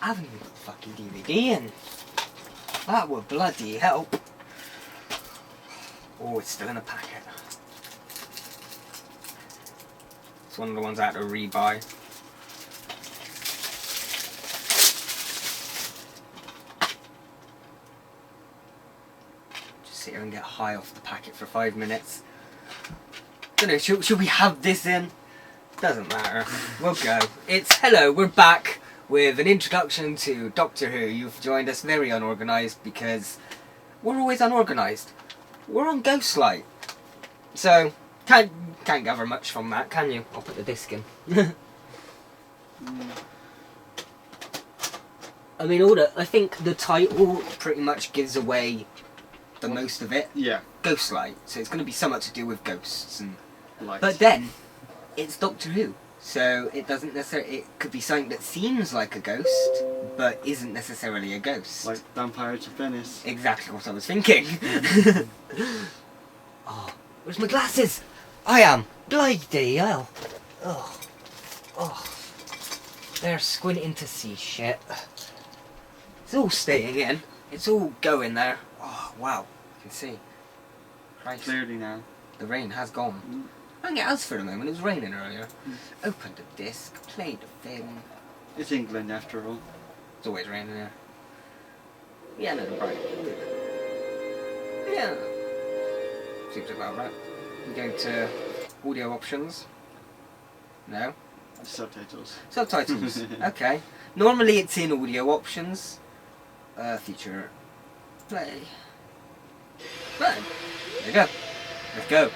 I haven't even put the fucking DVD in. That would bloody help. Oh, it's still in a packet. It's one of the ones I had to rebuy. Just sit here and get high off the packet for 5 minutes. Don't know, should we have this in? Doesn't matter. We'll go. Hello, we're back with an introduction to Doctor Who. You've joined us very unorganised because we're always unorganised. We're on Ghostlight. So, can't gather much from that, can you? I'll put the disc in. I mean, I think the title pretty much gives away the most of it. Yeah. Ghostlight. So it's going to be somewhat to do with ghosts and... Light. But then, it's Doctor Who. So it doesn't necessarily... It could be something that seems like a ghost, but isn't necessarily a ghost. Like Vampires of Venice. Exactly what I was thinking. Oh, where's my glasses? I am. Bloody hell. Oh. Oh. They're squinting to see shit. It's all staying in. It's all going there. Oh, wow. You can see. Christ. Clearly now. The rain has gone. I think it has for the moment. It was raining earlier. Opened the disc, played the film. It's England after all. It's always raining here. Yeah, no, right. Yeah. Seems about right. We go to audio options. No. Subtitles. Subtitles. Okay. Normally it's in audio options. Feature. Play. Play. There you go. Let's go.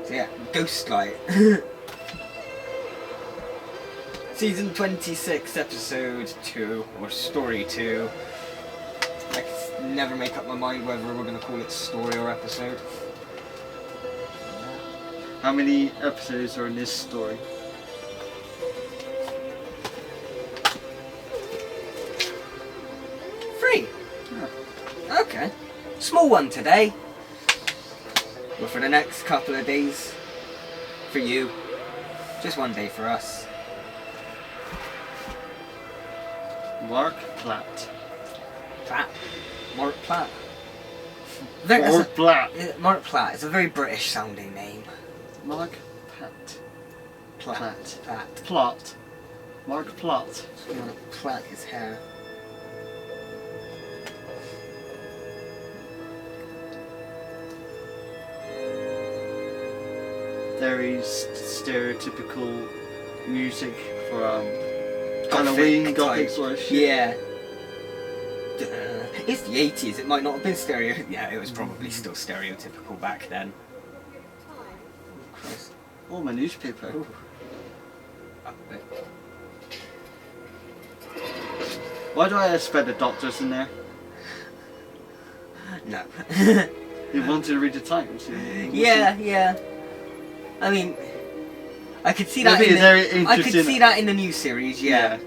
So yeah, Ghostlight. Season 26, episode 2, or story 2. I can never make up my mind whether we're going to call it story or episode. How many episodes are in this story? Three. Oh. Okay. Small one today. But for the next couple of days, for you, just one day for us. Mark Platt. Platt. Mark Platt. Mark Platt. Mark Platt. It's a very British sounding name. Mark Platt. Platt. Platt. Plot. Mark Plot. I'm gonna plait his hair. Very stereotypical music for Halloween, Gothic sort of shit. Yeah. It's the 80s, it might not have been Yeah, it was probably still stereotypical back then. Christ. Oh, my newspaper. Ooh. Up a bit. Why do I expect the doctors in there? No. You wanted to read the Times? Yeah, yeah. I mean, I could see that. I could see that in the new series. Yeah.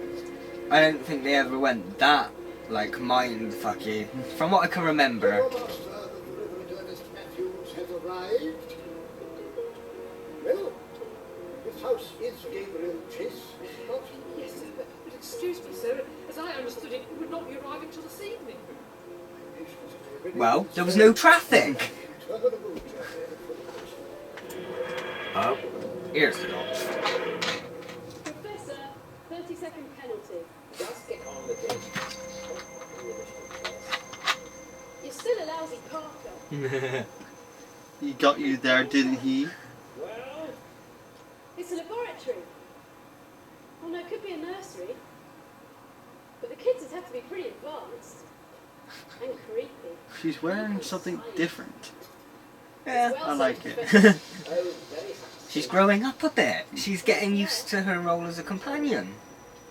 I don't think they ever went that like mind fucky. From what I can remember. Well, this house is Gabriel Chase, is it not? Yes, sir, but excuse me, sir. As I understood it, it would not be arriving till this evening. Well, there was no traffic. Oh, here's the door. Professor, 30-second penalty. Just get on with it. You're still a lousy parker. He got you there, didn't he? Well, It's a laboratory. Oh no, it could be a nursery. But the kids would have to be pretty advanced. And creepy. She's wearing something different. Yeah. Well I like said, it. Professor. oh, very She's growing up a bit. She's getting used to her role as a companion.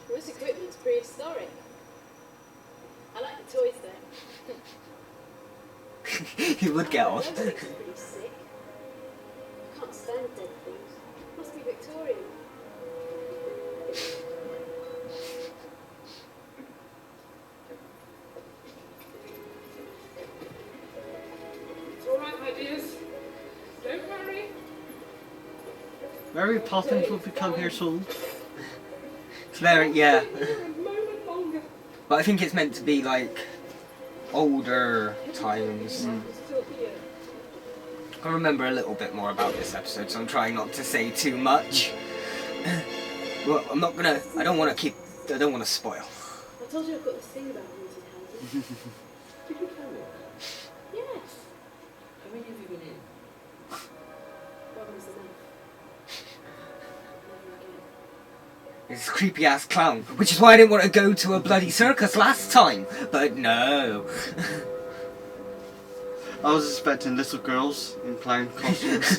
Well, this equipment's prehistoric. I like the toys though. He would get on. Those things are pretty sick. I can't stand dead things. Must be Victorian. It's all right, my dears. Don't worry. Mary Poppins will become here soon. It's very, yeah. Here a moment longer. But I think it's meant to be like older times. I'm still here. I remember a little bit more about this episode, so I'm trying not to say too much. Well, I'm not gonna. I don't want to spoil. I told you I've got this thing about haunted houses. Did you tell me? Yes. How many have you been in? One was enough. Never again. This creepy ass clown, which is why I didn't want to go to a bloody circus last time. But no. I was expecting little girls in clown costumes.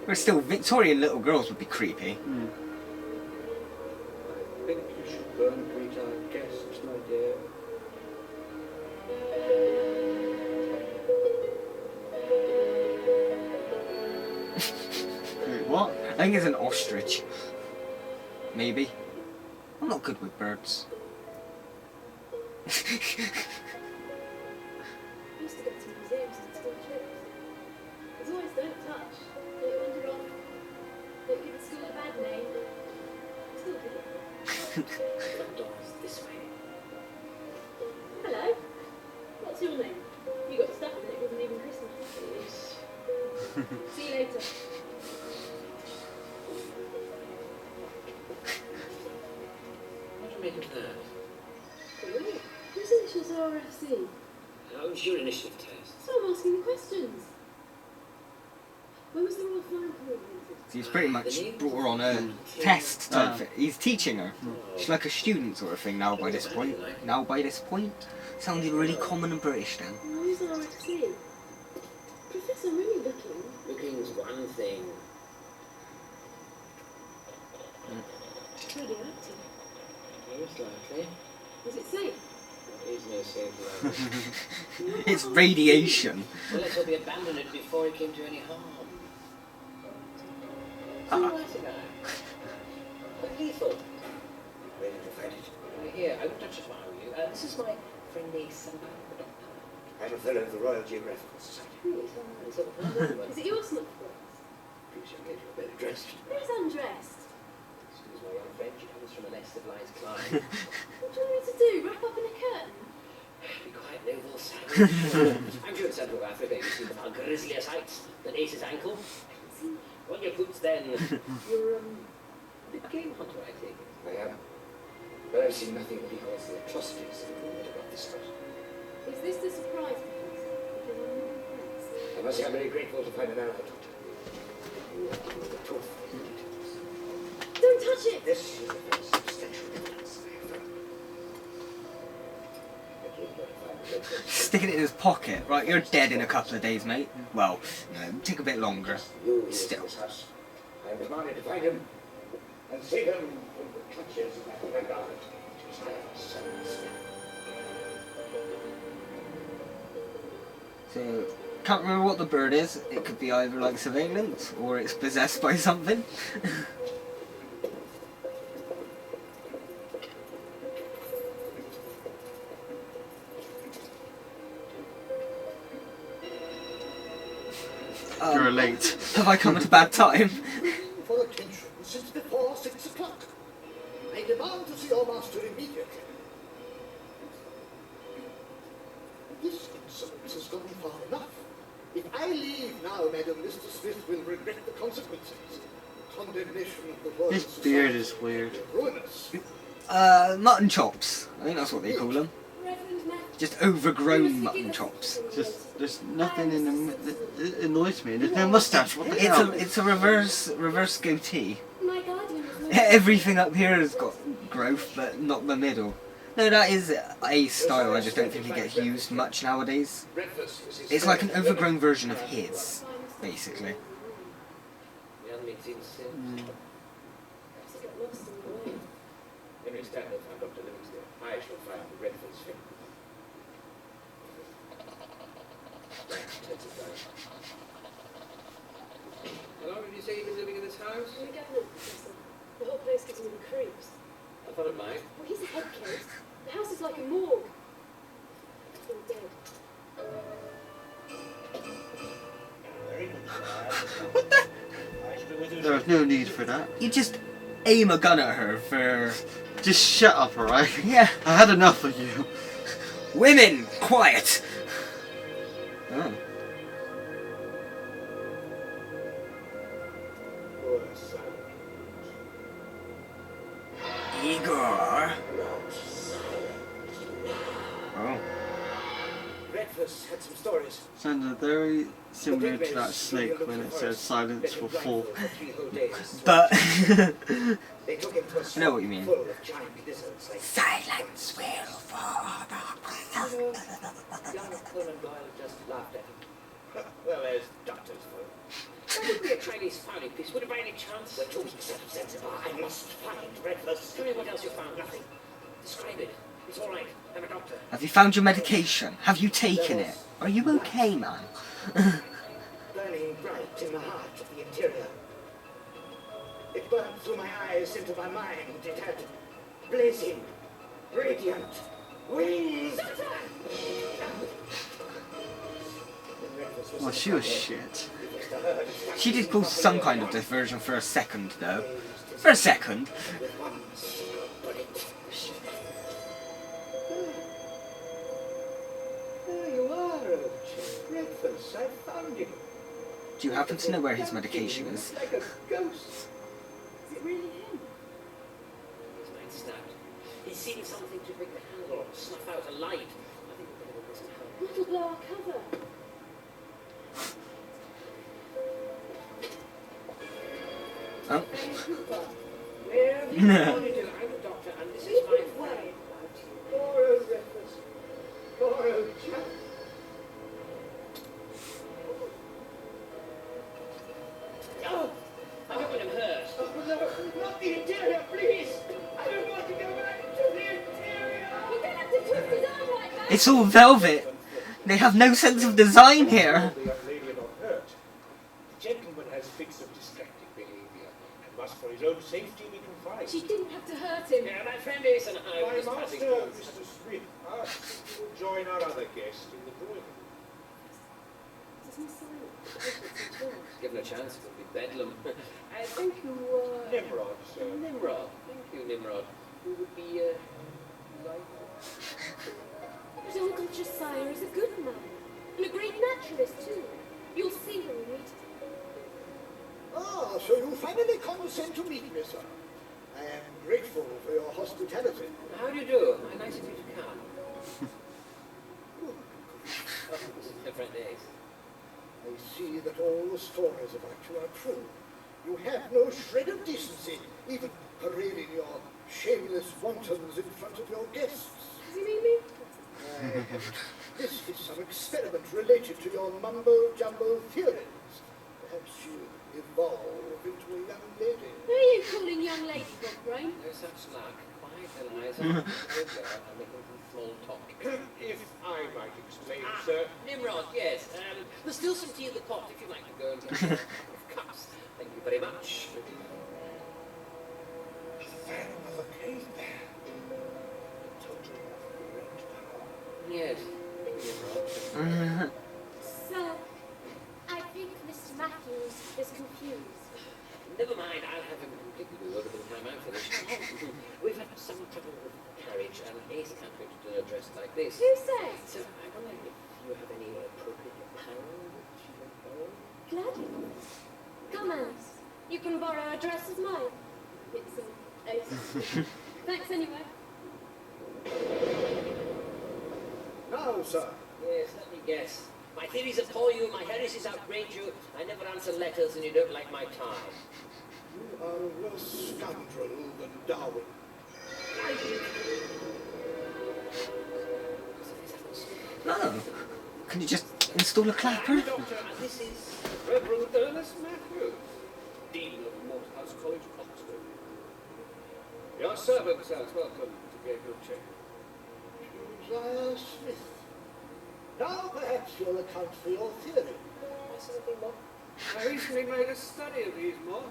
We're still Victorian little girls would be creepy. Hmm. I think you should go and greet our guests, my dear. Wait, what? I think it's an ostrich. Maybe. I'm not good with birds. I used to go to museums and school trips. There's always don't touch. Don't wander off. Don't give the school a bad name. Still good. Front doors this way. Hello. What's your name? You got stuff and it wasn't even Christmas. Yes. See you later. What do you make of that? Cool. Whose initials are RFC? How was your initiative test? So I'm asking the questions. When was the Royal Flying Corps invented? He's pretty much brought her on a test type thing. He's teaching her. She's like a student sort of thing now by this point. Sounded really common and British then. Who's RFC? Professor, I'm really looking. Looking's one thing. Radioactive. Most likely. Is it safe? There is no safe life. It's radiation. Well, let's hope he abandoned it before it came to any harm. So what's it now? But lethal. Where did you find it? Here, I won't touch it while you. This is my friendly sample doctor. I'm a fellow of the Royal Geographical Society. Is it your snuff box? Please, young lady, you're better dressed. Who's undressed? Excuse my young friend, she comes from a less civilized clime. What do you want me to do? Wrap up in a curtain? Be quiet, noble savage. I'm sure in Central Africa you see the far grislier sights than Ace's ankle. On your boots then. You're a big game hunter, I take it. I am. But I've seen nothing that he calls the atrocities that have been about this spot. Is this the surprise, Professor? Because I'm not impressed. I must say I'm very grateful to find an ally, Doctor. You have given me the truth. Don't touch it! This is the very substantial evidence I have found. I came here to find the red coat. Sticking it in his pocket. Right, you're dead in a couple of days, mate. Well, take a bit longer. You is in Still. this house. I am demanded to find him and save him from the clutches of that red guard. His sons. So, can't remember what the bird is. It could be either like surveillance or it's possessed by something. You're late. Have I come at a bad time? For attention since before 6 o'clock. I demand to see your master immediately. This insolence has gone far enough. If I leave now, Madam, Mr. Smith will regret the consequences. Condemnation of the Royal His Society beard is weird. will ruin us. Mutton chops. I think that's what they call them. Reverend Matt. Just overgrown mutton chops. Just there's nothing in the it annoys me. There's no mustache. What the hell? It's a reverse goatee. My guardian was no Everything up here has got growth, but not the middle. No, that is a style. I just don't think it gets used much nowadays. Breakfast is his It's like an favorite. overgrown version of his, basically. The enemy seems to. Perhaps he got lost in the way. Henry Stanley found Dr. Livingston. I shall find the Redford's finger. How long did you say you've been living in this house? I'm the governor, Professor. The whole place gives me the creeps. I thought it might. Well, he's a head case. The house is like a morgue. He's all dead. Very good. What the? I shall There was no need for that. You just aim a gun at her for... Just shut up, alright? Yeah. I had enough of you. Women, quiet! Oh. Poor son. Igor. Oh. Breakfast had some stories. Sounded very similar to that snake when it says silence will fall. But... They took him to a I know what you mean. full of giant lizards like Silence will fall. Young Conan Doyle just laughed at him. well, there's doctors for That would be a Chinese fowling piece. Would it by any chance? We're talking sensible. I must find breakfast. Tell me what else you found. Nothing. Describe it. It's all right. I'm a doctor. Have you found your medication? Have you taken it? Are you okay, man? Burning bright in the heart of the interior. It burned through my eyes into my mind. It had blazing, radiant wings. Well, she was shit. She did cause some kind of diversion for a second, though. For a second. There you are, Roach. Breakfast. I found you. Do you happen to know where his medication is? Like a ghost. Is it really him? His mind snapped. He's seen something to bring the handle or snuff out a light. I think we're going to go some help. That'll blow our cover. Oh. Hey, Cooper. Where have you gone to? I'm a doctor and this is my Worried friend. about you. Poor old breakfast. Poor old chap. Oh, I don't want him hurt. Oh, no, not the interior, please. I don't want to go back to the interior. You're gonna have to twist his arm like that. It's all velvet. They have no sense of design here. The young lady not hurt. The gentleman has fits of distracting behaviour, and must for his own safety be confined. She didn't have to hurt him. Yeah, my friend Ace and I were My just passing master, through. Mr. Smith, asks you to join our other guest in the drawing room. There's no silence. Given a chance, it would be bedlam. I think you, Nimrod, sir. Nimrod. Thank you, Nimrod. You would be, like... But Uncle Josiah is a good man. And a great naturalist, too. You'll see when we meet. Ah, so you finally condescend to meet me, sir. I am grateful for your hospitality. How do you do? How nice of you to come. Oh, this is my friend Ace. I see that all the stories about you are true. You have no shred of decency, even parading your shameless wantons in front of your guests. Does he mean me? This is some experiment related to your mumbo-jumbo theories. Perhaps you evolve into a young lady. Who are you calling young lady, Bob Brain? No such luck. Quiet, Eliza. Good girl. I'm making some small talk. If I might explain, sir. Nimrod, yes. There's still some tea in the pot if you'd like to go and get a couple of cups. Thank you very much. Fan of a cave there. Total great power. Yes. Nimrod. So, I think Mr. Matthews is confused. Never mind, I'll have him completely bewildered by the time I'm finished. We've had some trouble with the carriage, and Ace can't go to dinner dressed like this. Who says? So I wonder if you have any appropriate apparel which you can borrow? Gladly. Come, Alice. You can borrow a dress of mine. It's an ace. Thanks anyway. Now, sir, Yes, let me guess. My theories appall you, my heresies outrage you, I never answer letters, and you don't like my tie. you are a worse scoundrel than Darwin. Oh. Can you just install a clapper? Doctor, and this is Reverend Ernest Matthews, Dean of Morehouse College, Oxford. Your servant, sir, is welcome to Gabriel Check. Josiah Smith. Now perhaps you'll account for your theory. I recently made a study of these moths.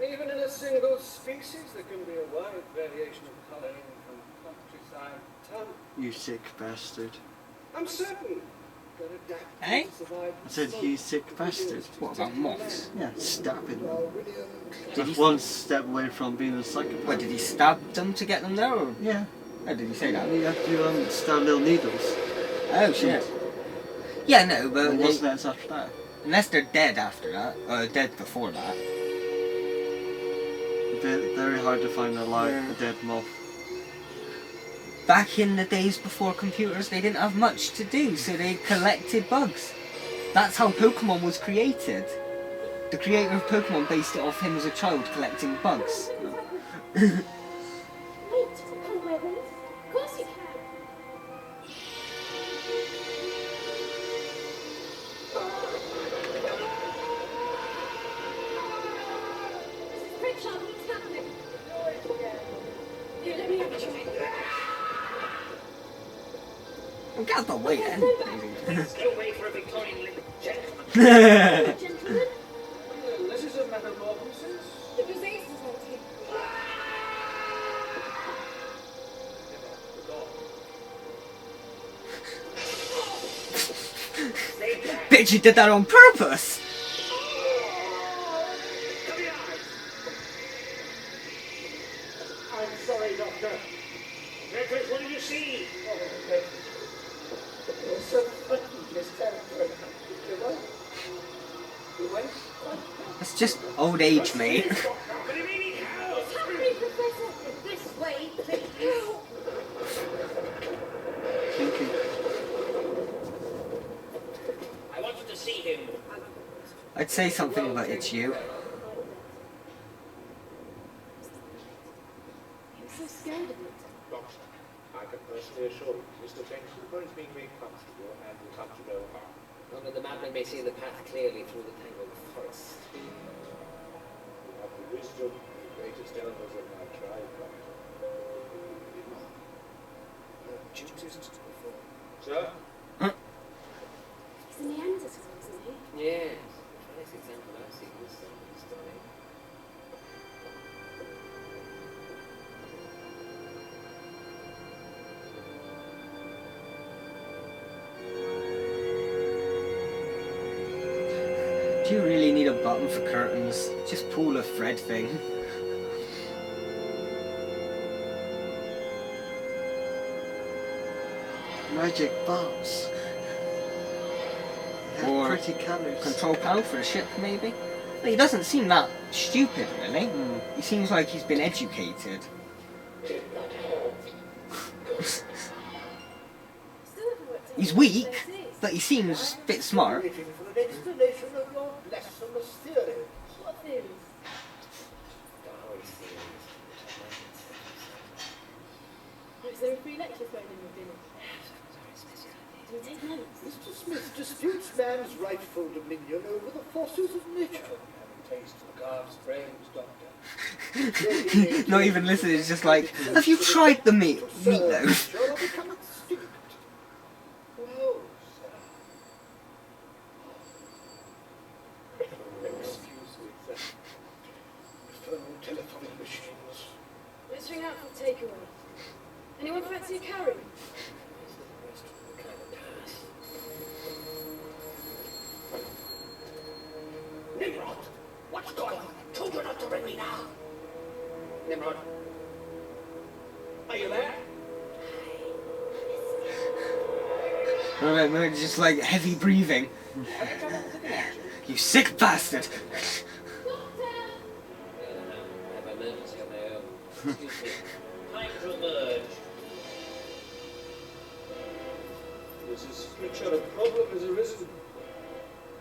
Even in a single species, there can be a wide variation of colouring from countryside to town. You sick bastard. I'm certain Eh? I said, you sick bastard. What about moths? Yeah, stabbing them. Did That's he, one step away from being a psychopath. what, did he stab them to get them there? Or Yeah. oh, did he say that? You have to stab little needles. Oh shit. Yeah, no, but And what's next after that? unless they're dead after that, or dead before that. Very hard to find a dead moth. Back in the days before computers, they didn't have much to do, so they collected bugs. That's how Pokemon was created. The creator of Pokemon based it off him as a child collecting bugs. Wait, you can't wear this. Of course you can. Mrs. Pritchard, what's happening? Here, let me have a try. Get out the way then. Get away for a Victorian little gentleman. Gentlemen, This is a metamorphosis. the disease is on you. Bitch, you did that on purpose! Come here! I'm sorry, Doctor. Redford, what did you see? You're so frightened, Miss Territory. You went? That's just old age, mate. What do you mean he howled? What's happening, Professor? This way, please. Thinking. I want you to see him. I'd say something, but it's you. I'm so scared of it. Doctor, I can personally assure you, Mr. Vancouver is being made comfortable and will come to no harm. Only the madman may see the path clearly through the tangled forest. You have the wisdom of the greatest elders of my tribe, Doctor. Duties to perform. Sir? He's a Neanderthal, isn't he? Yes. Nice example I've seen this story. Do you really need a button for curtains? Just pull the thread thing. Magic box. They have Or pretty colours. Control panel for a ship, maybe? Well, he doesn't seem that stupid, really. Hmm. He seems like he's been educated. Still haven't worked out He's what weak, this is. but he seems a bit smart. Waiting for an explanation of your blasphemous theories. What theories? Darwin's theories. Oh, is there a free lecture phone in your dinner? Do you take notes? Mr. Smith disputes man's rightful dominion over the forces of nature. Having taste of God's brains, Doctor. Not even listening, it's just like, have you tried the meatloaf? Shall I become extinct? Well, sir. Excuse me, sir. Infernal telephonic machines. Let's ring out for takeaway. Anyone fancy a curry? Nimrod! What's going on? I told you not to ring me now. Nimrod. Are you there? Remember, just like heavy breathing. You sick bastard! I have an emergency on my own. Excuse me. Time to emerge. Mrs. Pritchard, a problem has arisen.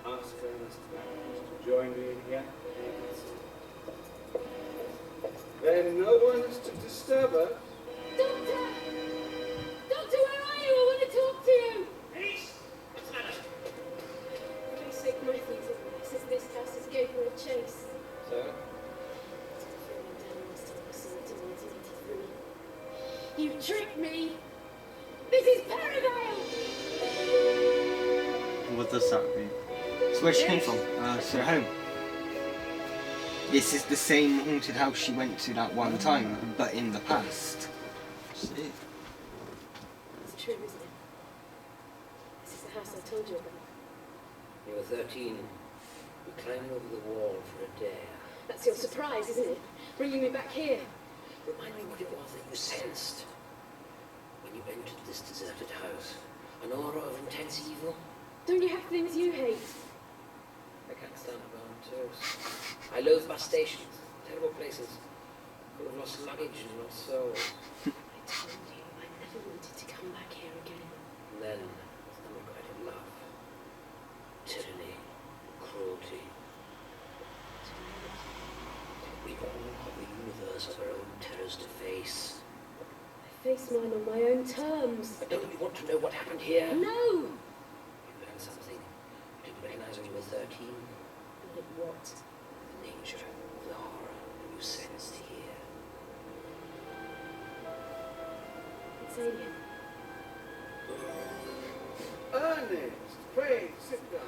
Ask Ernest Matthews to join me again. Then no one is to disturb us. Doctor! Doctor, where are you? I want to talk to you! Peace! What's the matter? For Christ's sake, Matthews says this house is gave her a chase. So? You tricked me! This is Paradise! What does that mean? That's where she came from. It's her home. This is the same haunted house she went to that one time, but in the past. See? It's true, isn't it? This is the house I told you about. You were 13. We climbed over the wall for a dare. That's your surprise, isn't it? Bringing me back here. Remind me what it was that you sensed when you entered this deserted house. An aura of intense evil? Don't you have things you hate? I can't stand up on toes. I loathe bus stations, terrible places, full of lost luggage and lost souls. I told you I never wanted to come back here again. And then, unrequited love, tyranny, cruelty. We all have a universe of our own terrors to face. I face mine on my own terms. But don't you want to know what happened here? No! You learned something you didn't recognize when you were 13. Like what? The nature of the horror that you sensed here. It's alien. Ernest, pray, sit down.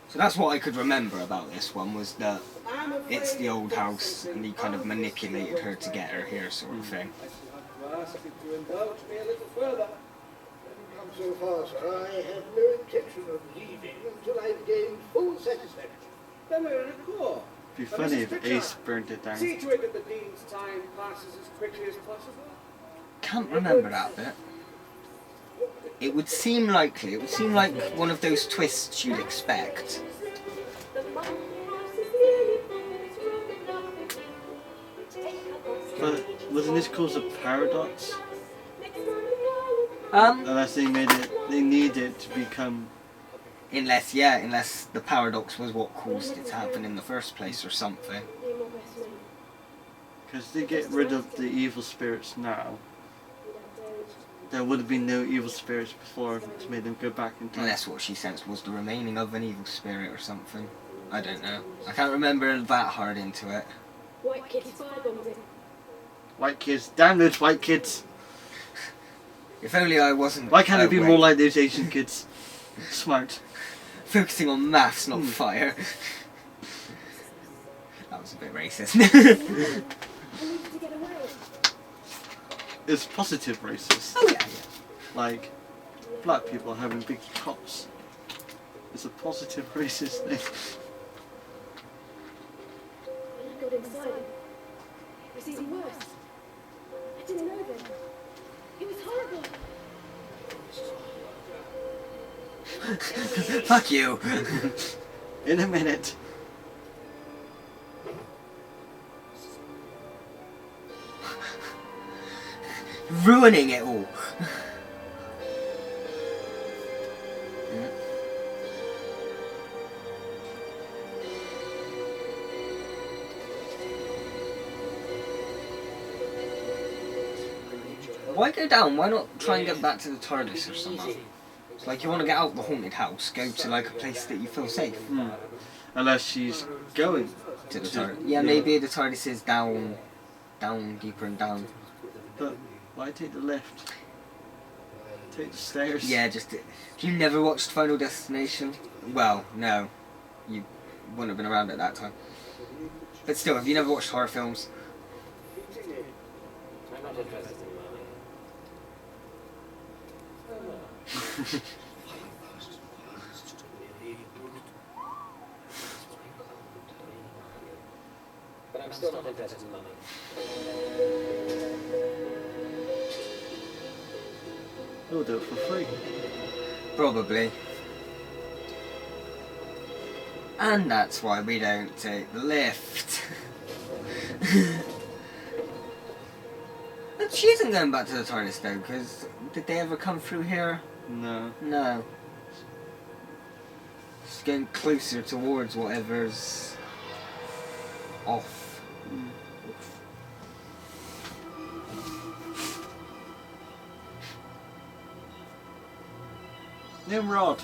So that's what I could remember about this one, was that I'm afraid it's the old that's house something and he kind of unforeseen manipulated her won't to get her happen. here, sort of thing. I shall have to ask you to indulge me a little further. Don't come so far, sir. I have no intention of leaving until I've gained full satisfaction. Then we're in accord. It'd be But funny Mrs. if Pritchard, Ace burnt it down. see to it that the Dean's time passes as quickly as possible. Can't remember that bit. It would seem likely, it would seem like one of those twists you'd expect. The monkey house is nearly full, it's room enough for you. Take a bus. But wasn't this called a paradox? Next time you go. Unless they made it, they need it to become. Unless the paradox was what caused it to happen in the first place or something. You're my best man. Because they get rid of the evil spirits now, You don't dare each there would have been no evil spirits before to make them go back in time. Unless what she sensed was the remaining of an evil spirit or something. I don't know. I can't remember that hard into it. White kids firebombed it. White kids, damn those white kids! If only I wasn't. Why can't it be wait. more like those Asian kids? Smart. Focusing on maths, not fire. That was a bit racist. I needed to get away. It's positive racist. Oh yeah, Like, black people having big cocks. It's a positive racist thing. When I got inside, it was even worse. I didn't know then. It was horrible. yeah. Fuck you. In a minute. Ruining it all. Why go down? Why not try and get back to the TARDIS or something? It's like you want to get out of the haunted house, go to like a place that you feel safe. Unless she's going To the TARDIS. Yeah, maybe the TARDIS is down, deeper and down. But why take the lift? Take the stairs. Yeah, just you never watched Final Destination? Well, no, you wouldn't have been around at that time. But still, have you never watched horror films? I'm not interested in money. But I'm still not interested in money. We'll do it for free. Probably. And that's why we don't take the lift. But she isn't going back to the TARDIS though, because did they ever come through here? No. No. She's getting closer towards whatever's off. Nimrod.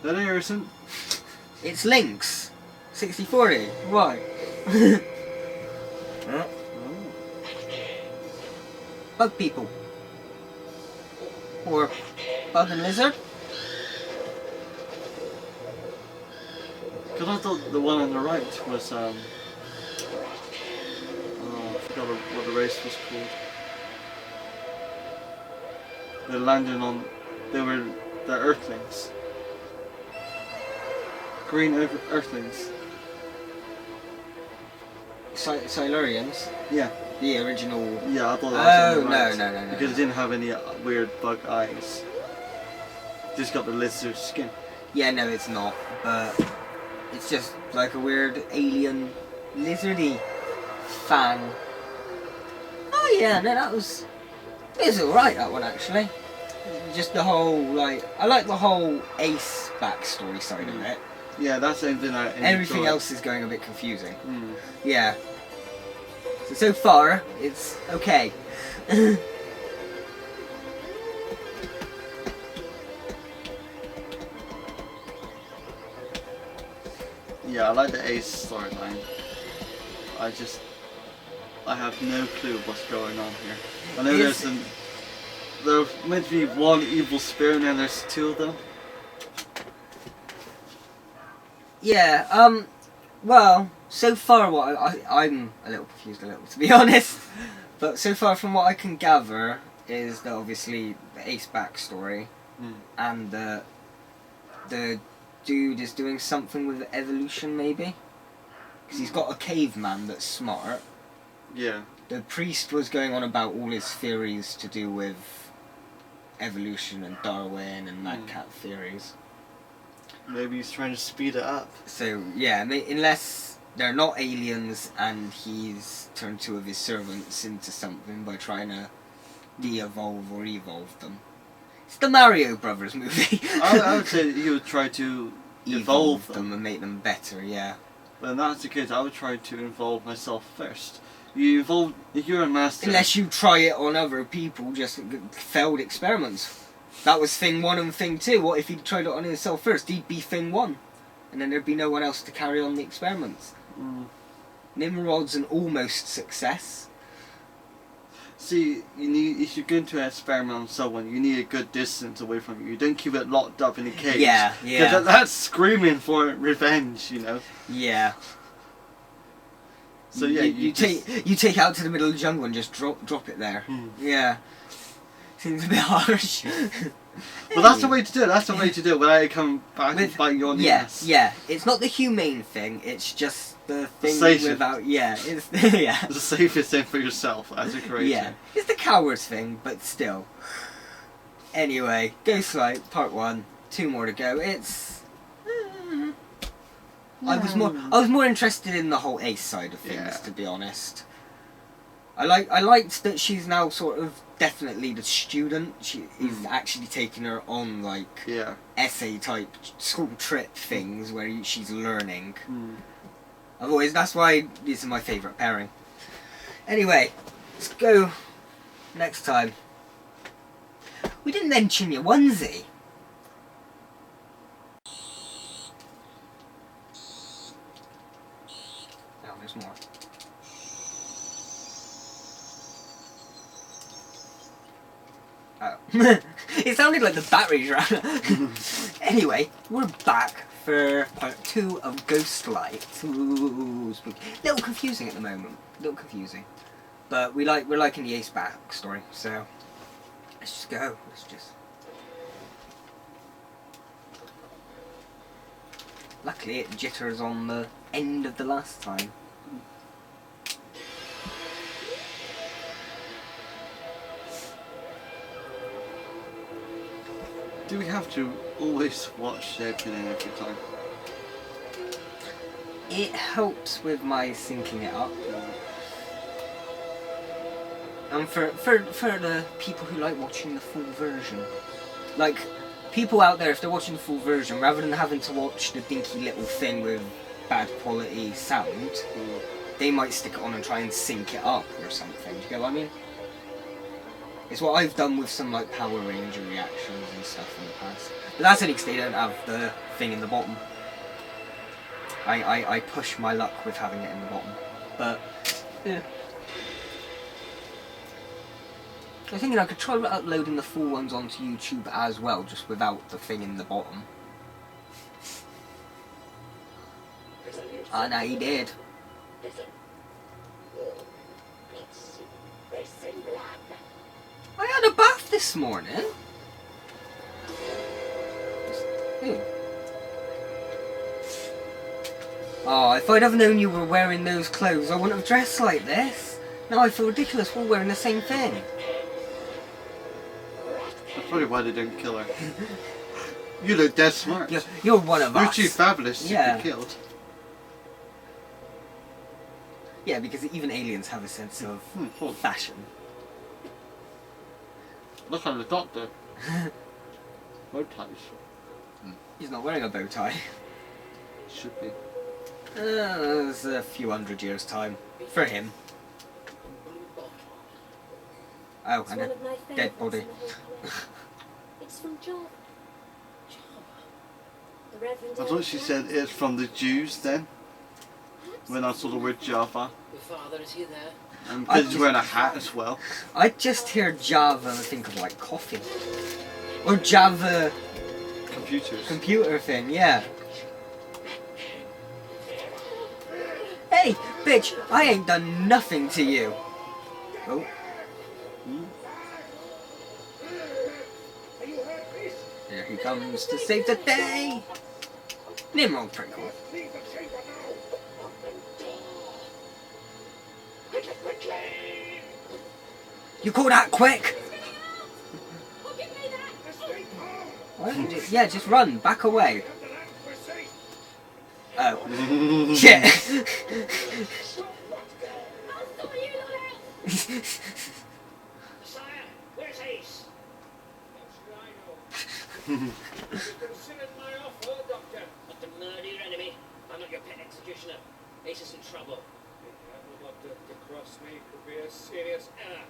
That isn't. It's Lynx. 6040. Why? Huh? Bug people. Or bug and lizard. Because I thought the one on the right was forgot what the race was called. They landed on. They're Earthlings. Green Earthlings. Silurians? Yeah. The original. Yeah, I thought that was on the right, no. because it didn't have any weird bug eyes. Just got the lizard skin. Yeah, no, it's not. But it's just like a weird alien lizardy fang. Oh yeah, no, it was alright, that one actually. Just the whole, like, I like the whole Ace backstory side of it. Yeah, that's anything I enjoy. Everything else is going a bit confusing. Mm. Yeah. So far, it's okay. Yeah, I like the Ace storyline. I have no clue what's going on here. I know there's meant to be one evil spirit and then there's two of them. Yeah, well, so far I'm a little confused to be honest. But so far from what I can gather is that obviously the Ace backstory and the dude is doing something with evolution maybe? Because he's got a caveman that's smart. Yeah. The priest was going on about all his theories to do with evolution and Darwin and mad cat theories. Maybe he's trying to speed it up. So yeah, unless they're not aliens and he's turned two of his servants into something by trying to de-evolve or evolve them. It's the Mario Brothers movie. I would say he would try to evolve them and make them better, yeah. But in that's the case, I would try to involve myself first. You evolve, if you're a master... Unless you try it on other people, just failed experiments. That was thing 1 and thing 2. What if he'd tried it on himself first? He'd be thing 1. And then there'd be no one else to carry on the experiments. Nimrod's an almost success. See, if you're going to experiment on someone, you need a good distance away from you. You don't keep it locked up in a cage. Yeah. Because that's screaming for revenge, you know? Yeah. So yeah, you take out to the middle of the jungle and just drop it there. Yeah. Seems a bit harsh. But that's the way to do it. That's the way to do it without it coming back and biting you on the ass. Yeah. It's not the humane thing. It's just the thing without. Yeah. It's yeah. The safest thing for yourself as a creator. Yeah. It's the coward's thing, but still. Anyway, Ghostlight Part 1. 2 more to go. It's. I was more interested in the whole Ace side of things, to be honest. I liked that she's now sort of definitely the student. She is actually taking her on like essay type school trip things where she's learning. That's why this is my favourite pairing. Anyway, let's go next time. We didn't mention your onesie. More. Oh. It sounded like the batteries ran out. Anyway, we're back for part 2 of Ghostlight. Ooh, spooky. Little confusing at the moment. Little confusing. But we're liking the Ace backstory, so let's just go. Luckily it jitters on the end of the last time. Do we have to always watch the opening every time? It helps with my syncing it up. And for the people who like watching the full version. Like, people out there, if they're watching the full version, rather than having to watch the dinky little thing with bad quality sound, they might stick it on and try and sync it up or something. Do you get what I mean? It's what I've done with some like Power Ranger reactions and stuff in the past. But that's only because they don't have the thing in the bottom. I push my luck with having it in the bottom. But, yeah. I was thinking I could try uploading the full ones onto YouTube as well, just without the thing in the bottom. Ah, no, he did. this morning. Ooh. Oh, if I'd have known you were wearing those clothes, I wouldn't have dressed like this. Now I feel ridiculous. We're wearing the same thing. That's probably why they didn't kill her. You look dead smart. You're one of You're us. too fabulous to be killed. Yeah, because even aliens have a sense of fashion. Look at the doctor. Bow ties. He's not wearing a bow tie. Should be. There's a few 100 years' time. For him. Oh, It's and one a of my dead favourites body. in the whole collection. It's from Java. The Reverend I thought she said it's from the Jews then. When I saw the word Java. Your father, is he there? And because he's wearing a hat as well. I just hear Java and think of like coffee. Or Java Computers. computer thing, yeah. Hey, bitch, I ain't done nothing to you. Oh. Here he comes to save the day. Nimrod Prickle. You call that quick? Why don't you yeah, just run, back away. Oh. Shit. Sire, where's Ace? How should I know? You considered my offer, Doctor. Not to murder your enemy. I'm not your pet executioner. Ace is in trouble. Being able to cross me could be a serious error.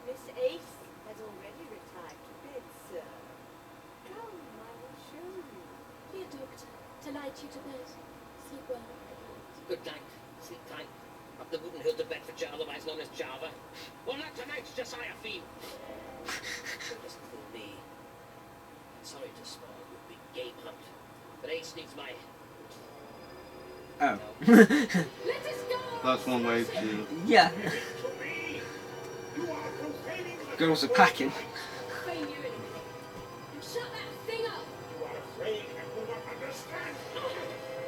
Miss Ace has already retired to bed, sir. Come, I will show you. Here, Doctor, to light you to bed. Sleep well. Good night. Sleep tight. Up the wooden hill to Bedfordshire, otherwise known as Java. Well, not tonight's Josiah Fiend. Just for me. Sorry to spoil your big game hunt, but Ace needs my... Oh. Let us go! That's one way to... Yeah. You are profaning the Girls are packing. Phone you in a minute. And shut that thing up! You are afraid and will not understand.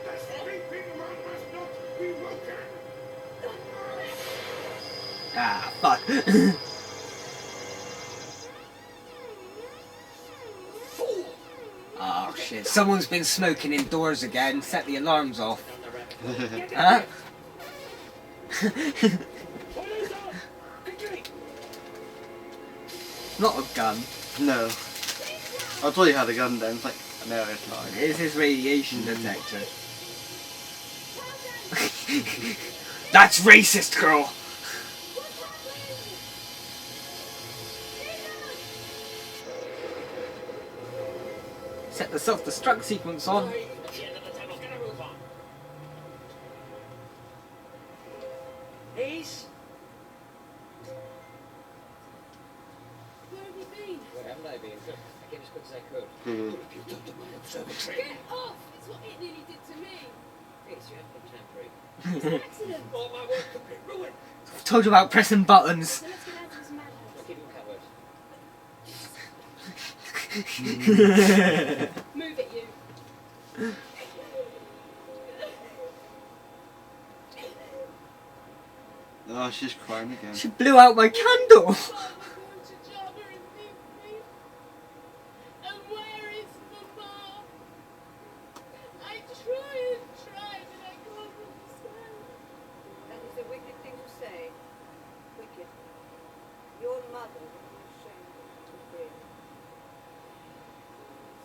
The sleeping man must not be woken. Ah, fuck. Oh shit, someone's been smoking indoors again. Set the alarms off. Huh? Not a gun. No. I thought he had a gun then. It's like, no, it's not. It's his radiation detector. That's racist, girl! Set the self-destruct sequence on. At the end of the tunnel, get a roof on. Ace? Where have you been? Where haven't I been? I came as quick as I could. Hmm. What have you done to my observatory? Get off! It's what it nearly did to me. Ace, you haven't been tampering. It's an accident. All my work could be ruined. I've told you about pressing buttons. So let's get out of this madhouse. I'll keep him covered. Move it, you. Oh, she's crying again. She blew out my candle. Father, go to Java and leave me. And where is Mama? I try and try, but I can't understand. That is a wicked thing to say. Wicked. Your mother will be ashamed of you, Fred.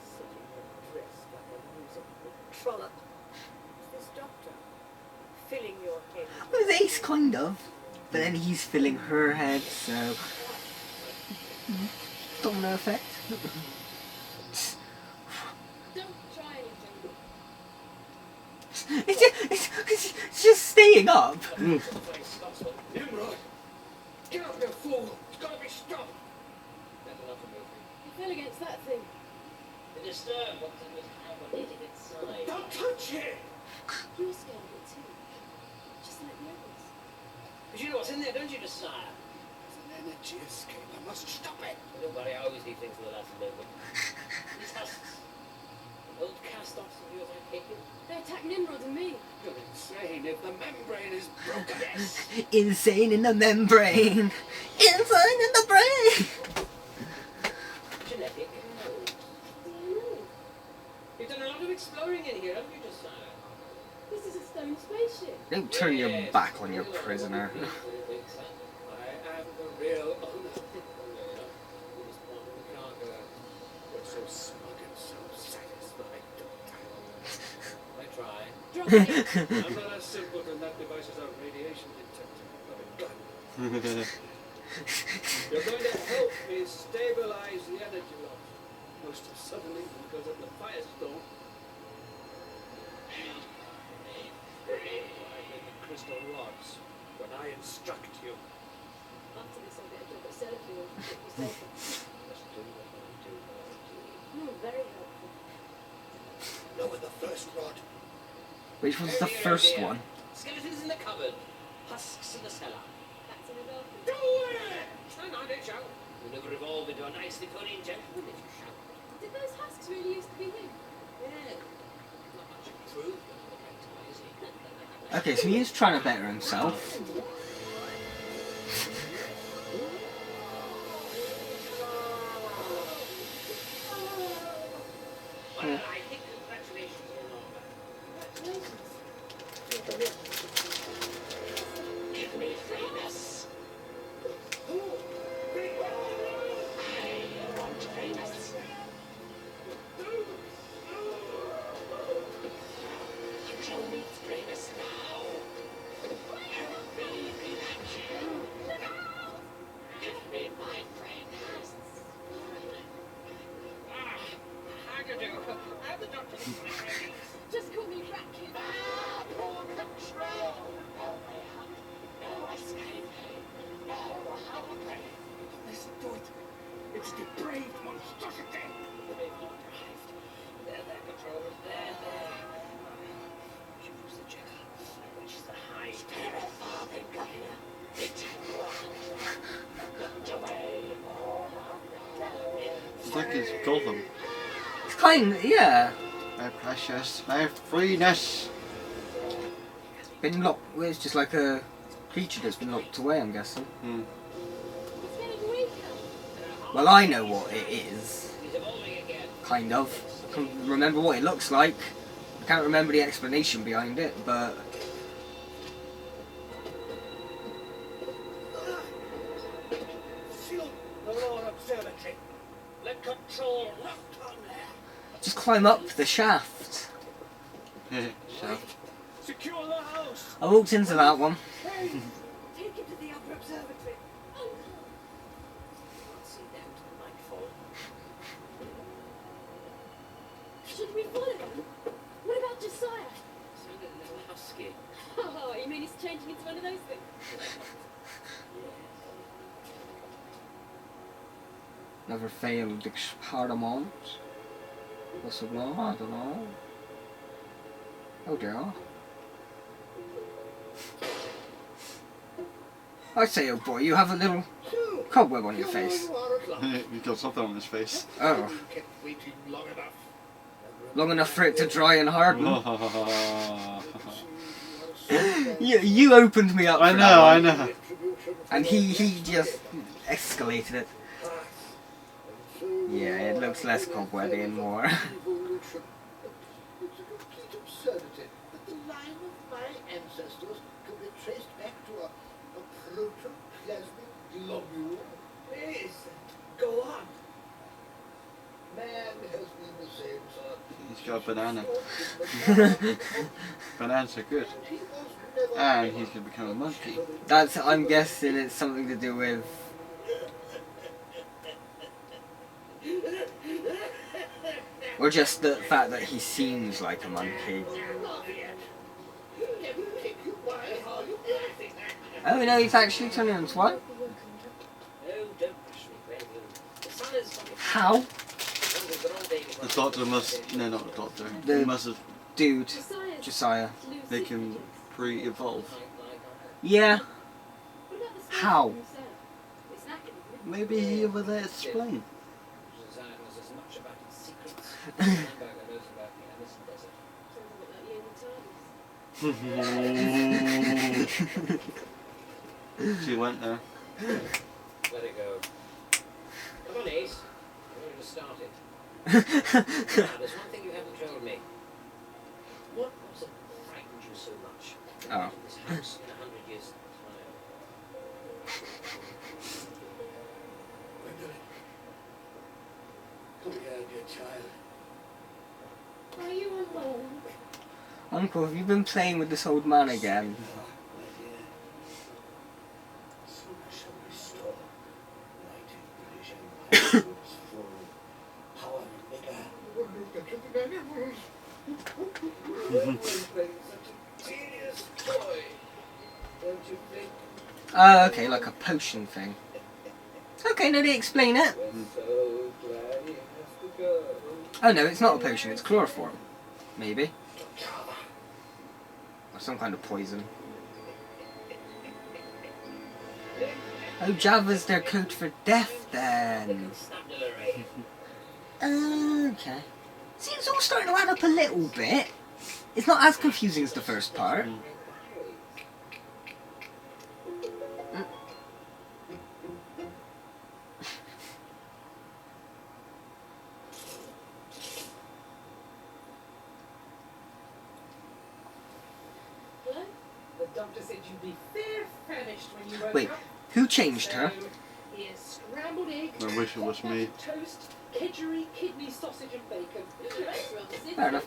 Sitting there dressed like a musical trollop. Is this doctor filling your head with It was Ace, kind of. But then he's filling her head, so... Domino effect. Don't try anything. It's just staying up. Face, that's what. Nimrod! Get up, you fool! It's gotta be stopped! That's enough of moving. You fell against that thing. The disturb what's in this hibernating inside. Don't touch it! You were scared of it too. Just like the others. But you know what's in there, don't you, Josiah? What's in there? energy escape. I must stop it. Don't worry, I always leave things for the last moment. These husks. Old cast-offs of yours, I take it? They attacked Nimrod and me. You're insane. If the membrane is broken. Yes. Insane in the membrane. Insane in the brain. Genetic code. You've done a lot of exploring in here, haven't you, Josiah? This is a stone spaceship. Don't turn your back on your prisoner. I am the real owner. You're so smug and so satisfied, Doctor. I try. Drop it. I'm not as simpleton. That device is a radiation detector, not a gun. You're going to help me stabilize the energy loss. Most suddenly because of the firestorm. I made the crystal rods when I instruct you. After this, I'll get a job at Sellafield. Get you safer. Just do what I do. Very helpful. Lower the first rod. Which was the first one? Skeletons in the cupboard. Husks in the cellar. That's in the bathroom. Do it! Stand on it, shout. You'll never evolve into a nice Victorian gentleman if you shout. Did those husks really used to be him? Yeah. Not much improved on the rectum, is he? Okay, so he is trying to better himself. Well, I think congratulations on all that. Congratulations. Give me famous. I want famous. Control me famous now. Help me be like you. Give me my famous. How do you do? I'm the doctor. Just call me Rat Kid. For control. No way out. No escape. No holiday. Listen to it. It's depraved monstrosity. They've not arrived. They're controllers. There. Choose the checker. Which is the high farthing governor. It's locked away. It's like it's Gotham. It's kind of, yeah. My precious, my freeness. Been locked. Well, it's just like a creature that's been locked away, I'm guessing. It's getting weaker. Well, I know what it is. He's evolving again. Kind of. I can remember what it looks like. I can't remember the explanation behind it, but Shield the Lord Observatory. Let control locked on there. just climb up the shaft. So, Secure the house. I walked into that one. Hey, Take him to the upper observatory. Can't see them till nightfall. Should we follow him? What about Josiah? Sounded a little husky. Oh, you mean he's changing into one of those things? Never failed experiment. What's it now? I don't know. Oh dear. I say, oh boy, you have a little cobweb on your face. he's got something on his face. Oh, kept waiting long enough. long enough for it to dry and harden. You opened me up. For I that know, I one. know. And he just escalated it. Yeah, it looks less cobwebby and more. Evolution. It's a complete absurdity that the line of my ancestors could be traced back to a protoplasmic globule. Please, go on. Man has been the same, sir. He's got a banana. He Bananas are good. was never And he's going to become a monkey. That's, I'm guessing it's something to do with... Or just the fact that he seems like a monkey. Oh no, he's actually turning into one? Oh, don't push me, Gwendolen. The sun is... How? The doctor must... No, not the doctor. The- He must have... Dude, Josiah's Josiah. loose They can significance. pre-evolve. Yeah. What about the space How? himself? It's that Maybe he will explain. Zion knows as much about its secrets as Hamburger knows about the Amazon desert. Sounds a bit like you and the TARDIS. She went there. Let it go. Come on, Ace. We've already started. Now, there's one thing you haven't told me. What was it that frightened you so much about this house in 100 years' time? Come here, dear child. Are you alone? Uncle, have you been playing with this old man again? My dear. Soon I shall restore mighty British Empire to its full power and vigor. Always playing such a tedious toy, don't you think? Oh, okay, like a potion thing. Okay, now they explain it. We're so glad he has to go. Oh no, it's not a potion, it's chloroform. Maybe. Or some kind of poison. Oh, Java's their code for death then. Constabulary. Okay. See, it's all starting to add up a little bit. It's not as confusing as the first part. Hello? The doctor said you'd be fair famished when you woke Wait, up. who changed her? So, here's scrambled egg, I wish it was hot me. buttered toast, kedgeree, kidney, sausage and bacon. Thanks, Ramsey. Fair enough.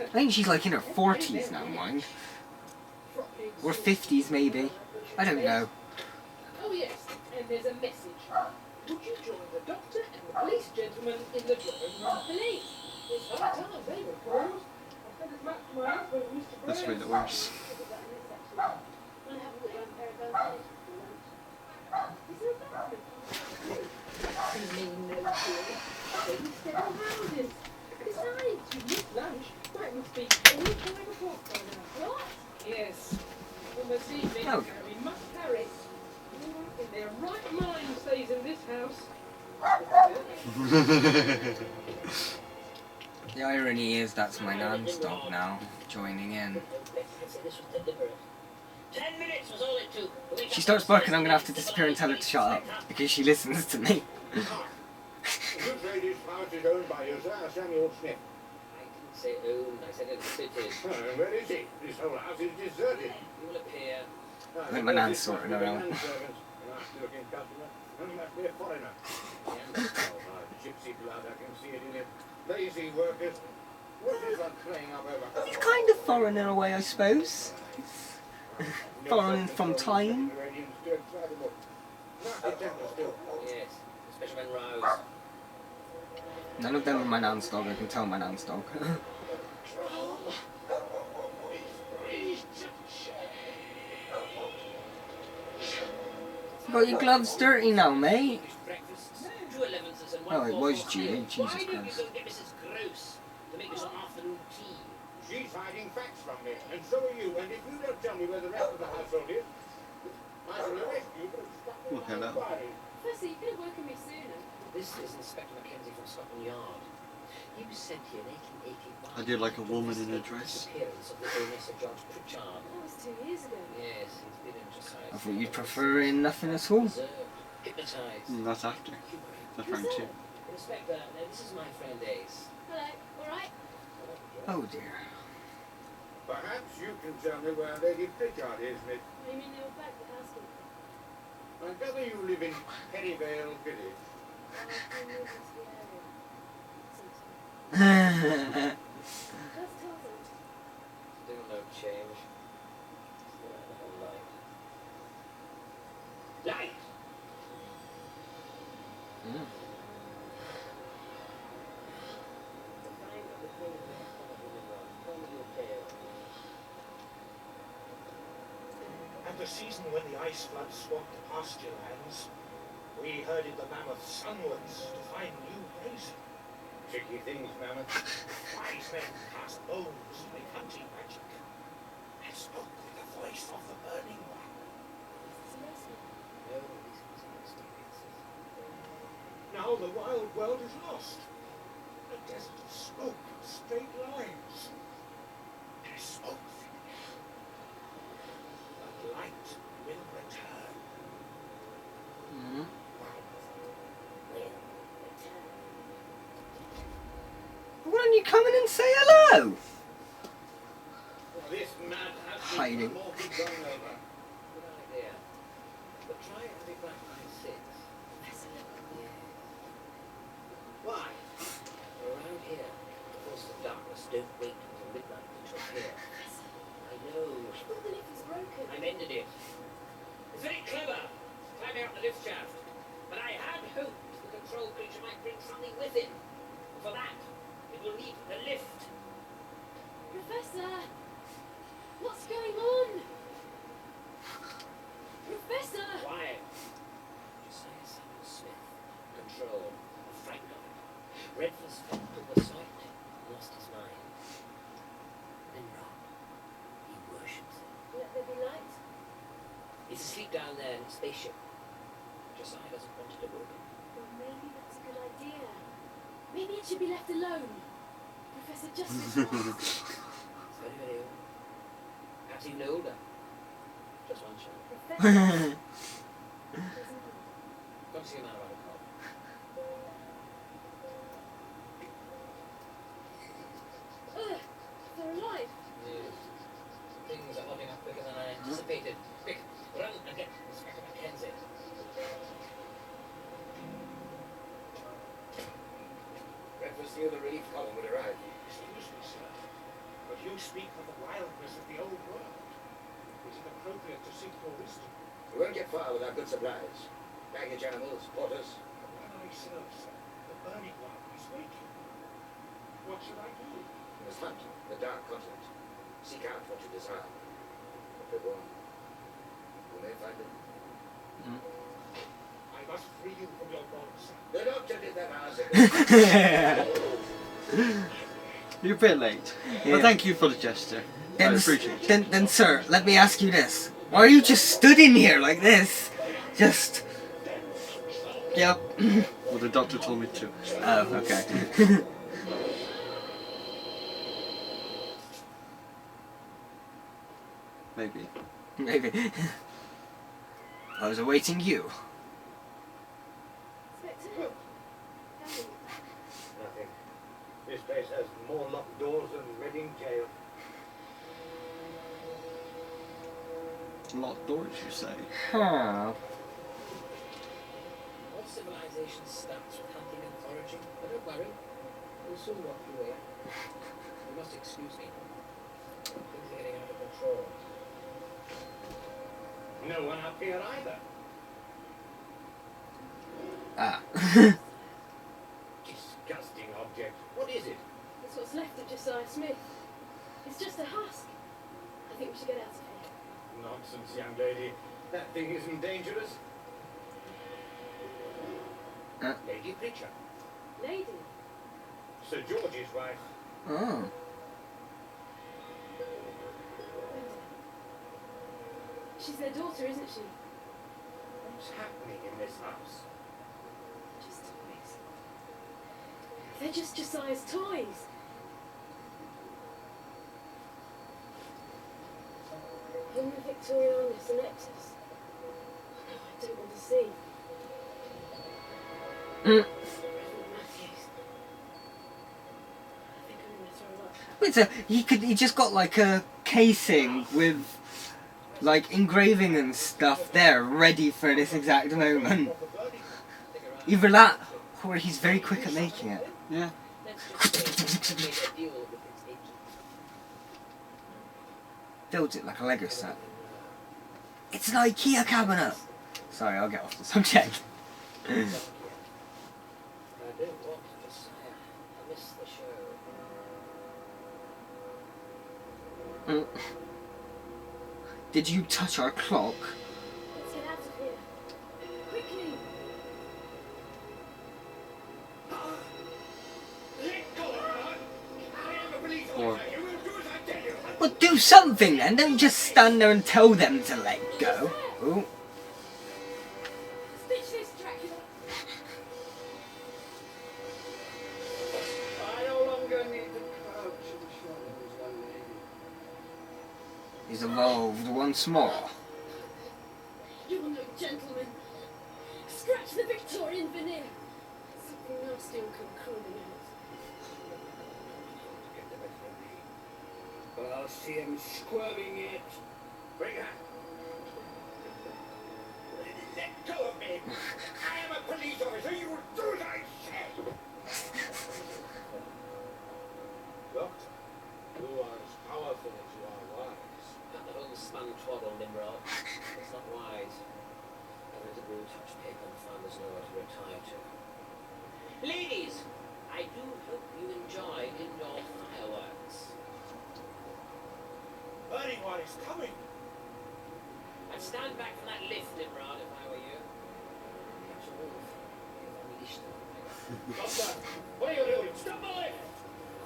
I think she's like in her 40s now, mind. Or 50s maybe. I don't know. Oh yes, and there's a message. Would you join the doctor and the police gentleman in the drawing room? Police. It's high time they were called. I said as much to my husband, Mr. That's Graves. made it worse. Look at that in this section. I'll have a look around pair of guns. Is there a bathroom? You mean no good. They several houses. Besides, you missed lunch. Well, it must be all 5 o'clock by now. What? Yes. Well, this evening, Oh. we must carry. No one in their right mind stays in this house. The irony is that's my nan's dog now, joining in. I'd say this was deliberate. 10 minutes was all it took. She starts barking, I'm gonna have to disappear and tell her to shut up, because she listens to me. Good lady's house is owned by you, sir, Samuel Smith. I didn't say owned, I said admitted. Where is he? This whole house is deserted. You will appear. I think my nan's sorting her out. Nasty-looking customer. He must be a foreigner. Gypsy blood, I can see it in him. Lazy workers. What is one playing up over? He's kind of foreign in a way, I suppose. Foreign from time. Yes, especially when roused. None of them are my nan's dog, I can tell my nan's dog. Got your gloves dirty now, mate. Breakfasts, 2 11s and 1 Oh, it was four Julie, cocktail. Jesus Why don't you Christ. go get Mrs. Gross to make you some afternoon tea? She's hiding facts from me, and so are you. And if you don't tell me where the rest of the household is, I shall arrest you for obstructing Okay, my now. inquiry. Firstly, you could have woken me sooner. This is Inspector Mackenzie from Scotland Yard. He was sent here in 1881. I did like a woman in a dress. Disappearance of the illness of George Pritchard. That was 2 years ago. Yes, he's been in Josiah's. I thought you'd prefer in nothing at all. Reserved, hypnotized. That's after. That's round 2. Inspector, now this is my friend Ace. Hello, alright? Oh dear. Perhaps you can tell me where Lady Pritchard is, Miss. What do you mean they were back, the housekeeper? I gather you live in Perivale Village. Who moved into the area? Sometime. Just tell them. Still no change. Still no light. Light! Mm. And the season when the ice flood swamped the pasture lands, we herded the mammoth sunwards to find new grazing. Tricky things, Mammoth. Wise men cast bones to make hunting magic, and spoke with the voice of the burning one. Is this a lesson? No, these are experiences. now the wild world is lost. A desert of smoke and straight lines. There's smoke finish. But light will return. Mm. Why don't you come in and say hello? This madhouse Hiding. will more be gone over. Good idea. But try and be back by 6. Why? Around here, the forces of darkness don't wait until midnight to appear. I know. I thought the lift was broken. I mended it. It's very clever, climbing up the lift shaft. But I had hoped the control creature might bring something with him. For that, it will need the lift. Professor! What's going on? Professor! Quiet. Josiah Samuel Smith, control, a frank guy. Redford's felt the sight, lost his mind. Then Rob, he worships him. Let there be light. He's asleep down there in the spaceship. Josiah doesn't want it to wake him. Well, maybe that's a good idea. Maybe it should be left alone. Professor Justice asked. It's very, very old. Perhaps even older. Just one shot. Professor. Come see a man about a call. They're alive. Yes. Things are hopping up quicker than I anticipated. Quick, run and get Inspector Mackenzie. Breakfast near the relief column would arrive. Excuse me, sir, but you speak of the wildness of the old world. Is it appropriate to seek your wisdom? We won't get far without good supplies. Baggage animals, porters. When I serve, sir, the burning one is waiting. What should I do? You must hunt the dark continent. Seek out what you desire. But be warned. You may find it. I must free you from your bonds, sir. The doctor did that hours ago. You're a bit late. Yeah. But thank you for the gesture. I appreciate it. Then, sir, let me ask you this. Why are you just stood in here like this? Just... Yep. Well, the doctor told me to. Oh, okay. Maybe. Maybe. I was awaiting you. Inspector? Hey. Nothing. This place has more locked doors than Reading Jail. Locked doors, you say? Huh. All civilization starts with hunting and foraging. But don't worry. We'll soon walk through here. You must excuse me. Things are getting out of control. No one up here either. Ah. Disgusting object. What is it? It's what's left of Josiah Smith. It's just a husk. I think we should get out of here. Nonsense, young lady. That thing isn't dangerous. Lady Preacher. Lady. Sir George's wife. Oh. She's their daughter, isn't she? What's happening in this house? Just toys. They're just Josiah's toys. Henry Victorianus and Nexus. No, I don't want to see. Mm. Matthews. I think I'm going to throw up. Wait, so he just got like a casing with like engraving and stuff there ready for this exact moment. Either that or he's very quick at making it. Yeah. Builds it like a Lego set. It's an IKEA cabinet! Sorry, I'll get off the subject. I don't want Josiah. I miss the show. Mm. Did you touch our clock? Let's get out of here. Quickly. Let go of her! I am a police Or- officer. You will do as I tell you. Well, do something then. Don't just stand there and tell them to let go. Ooh. Stitch this, Dracula. has evolved once more. You're no gentleman. Scratch the Victorian veneer. Something nasty will come crawling out. Get the best of me. But I'll see him squirming it. Bring her. Let go of me! I am a police officer. You will do as I say. Doctor, you are as powerful as you are wise. Not the homespun twaddle, Nimrod. It's not wise. There is a blue touch paper and farmers know where to retire to. Ladies, I do hope you enjoyed indoor fireworks. Anyone is coming. I'd stand back from that lift, Nimrod, if I were you. Catch a wolf. If I leashed them. Doctor, what are you doing? Stop the lift!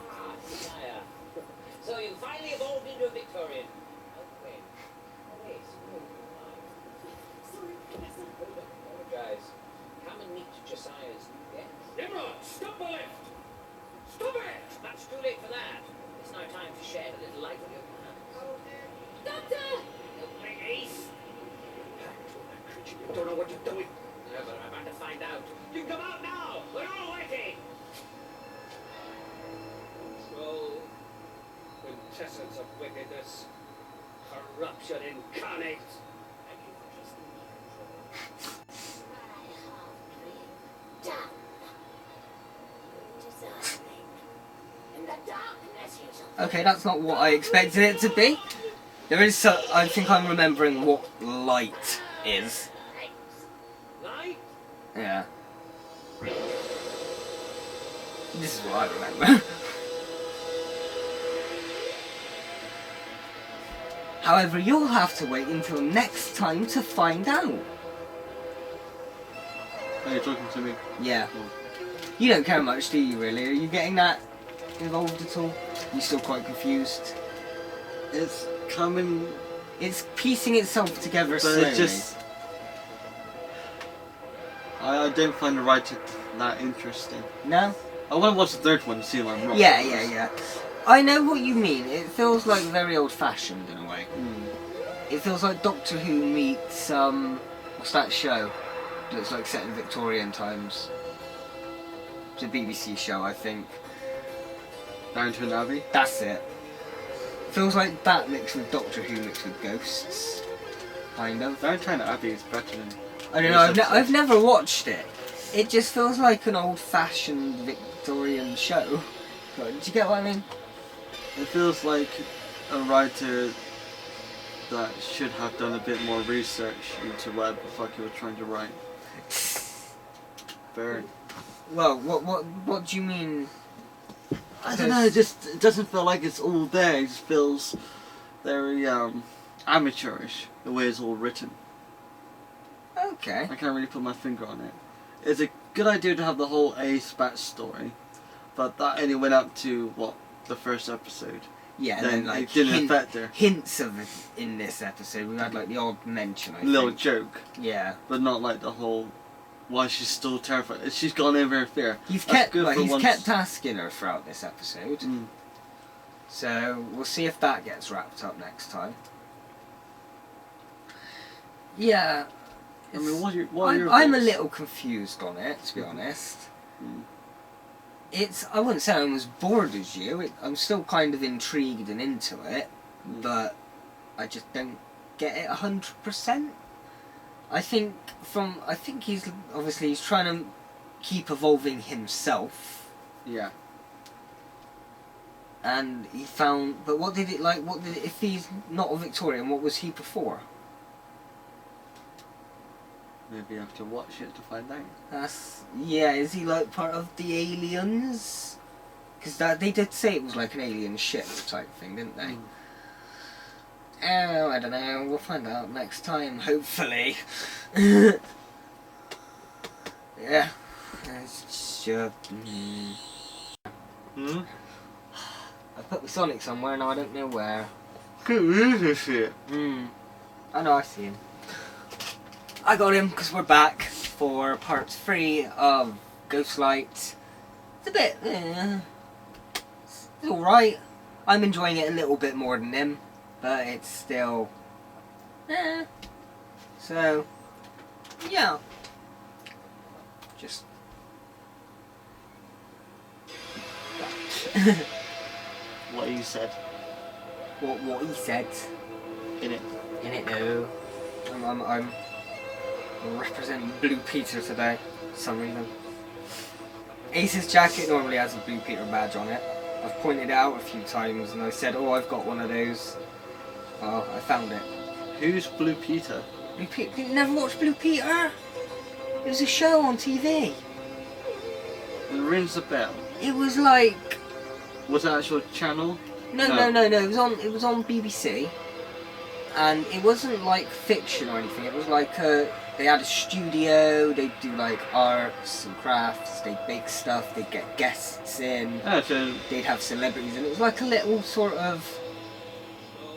Ah, desire. So you finally evolved into a Victorian. Okay. Oh, wait. No, Sorry, Professor. apologize. Come and meet Josiah's new guest. Nimrod, stop the lift! Stop it! Much too late for that. It's now time to shed a little light on your plans. Doctor! Don't play ace. You don't know what you're doing. No, but I'm about to find out. You can come out now! We're all waiting! Control, quintessence of wickedness, corruption incarnate. Thank you for trusting me, Control. Done. Desiring. In the darkness you shall Okay, that's not what I expected it to be. There is so, I think I'm remembering what light is. Light? Yeah. This is what I remember. However, you'll have to wait until next time to find out. Are you talking to me? Yeah. You don't care much, do you, really? Are you getting that involved at all? You're still quite confused? It's coming, It's piecing itself together but slowly. it's just... I don't find the writing that interesting. No? I want to watch the third one to see if I'm wrong. Yeah. I know what you mean. It feels like very old-fashioned in a way. It feels like Doctor Who meets, what's that show? That's like set in Victorian times. It's a BBC show, I think. Downton Abbey? That's it. Feels like that mixed with Doctor Who mixed with ghosts. Kind of. Downton Abbey is better than... I don't know, I've never watched it. It just feels like an old-fashioned Victorian show. Do you get what I mean? It feels like a writer that should have done a bit more research into whatever the fuck he was trying to write. Burn. Well, what do you mean? I don't know, it doesn't feel like it's all there. It just feels very amateurish, the way it's all written. Okay. I can't really put my finger on it. It's a good idea to have the whole Ace backstory, but that only went up to, what, the first episode. Yeah, and Then then like it didn't affect her. hints of it in this episode. We had like the odd mention, I Little think. joke, Yeah. but not like the whole, why she's still terrified. She's gone over her fear. He's That's kept good like, for he's once. kept asking her throughout this episode. Mm. So we'll see if that gets wrapped up next time. Yeah. I mean, what are your I'm a thoughts? little confused on it, to be honest. Mm. I wouldn't say I'm as bored as you. I'm still kind of intrigued and into it, but I just don't get it 100%. I think he's trying to keep evolving himself, Yeah. and he found. But if he's not a Victorian, what was he before? Maybe you have to watch it to find out. Is he like part of the aliens? Because they did say it was like an alien ship type thing, didn't they? Oh, I don't know. We'll find out next time, hopefully. Yeah. It's just... I put the Sonic somewhere now. I don't know where. Who is this shit? I know. I see him. I got him because we're back for part 3 of Ghostlight. It's a bit... it's alright. I'm enjoying it a little bit more than him. but it's still. So, yeah. Just. What you said What he said. in it. In it, no. I'm representing Blue Peter today, for some reason. Ace's jacket normally has a Blue Peter badge on it. I've pointed it out a few times and I said, oh, I've got one of those. Oh, I found it. Who's Blue Peter? Blue Peter? You never watched Blue Peter? It was a show on TV. It rings a bell. It was like... Was it actual channel? No. It was on BBC. And it wasn't like fiction or anything. It was like they had a studio. They'd do like arts and crafts. They'd bake stuff. They'd get guests in. Oh, so They'd have celebrities, and it was like a little sort of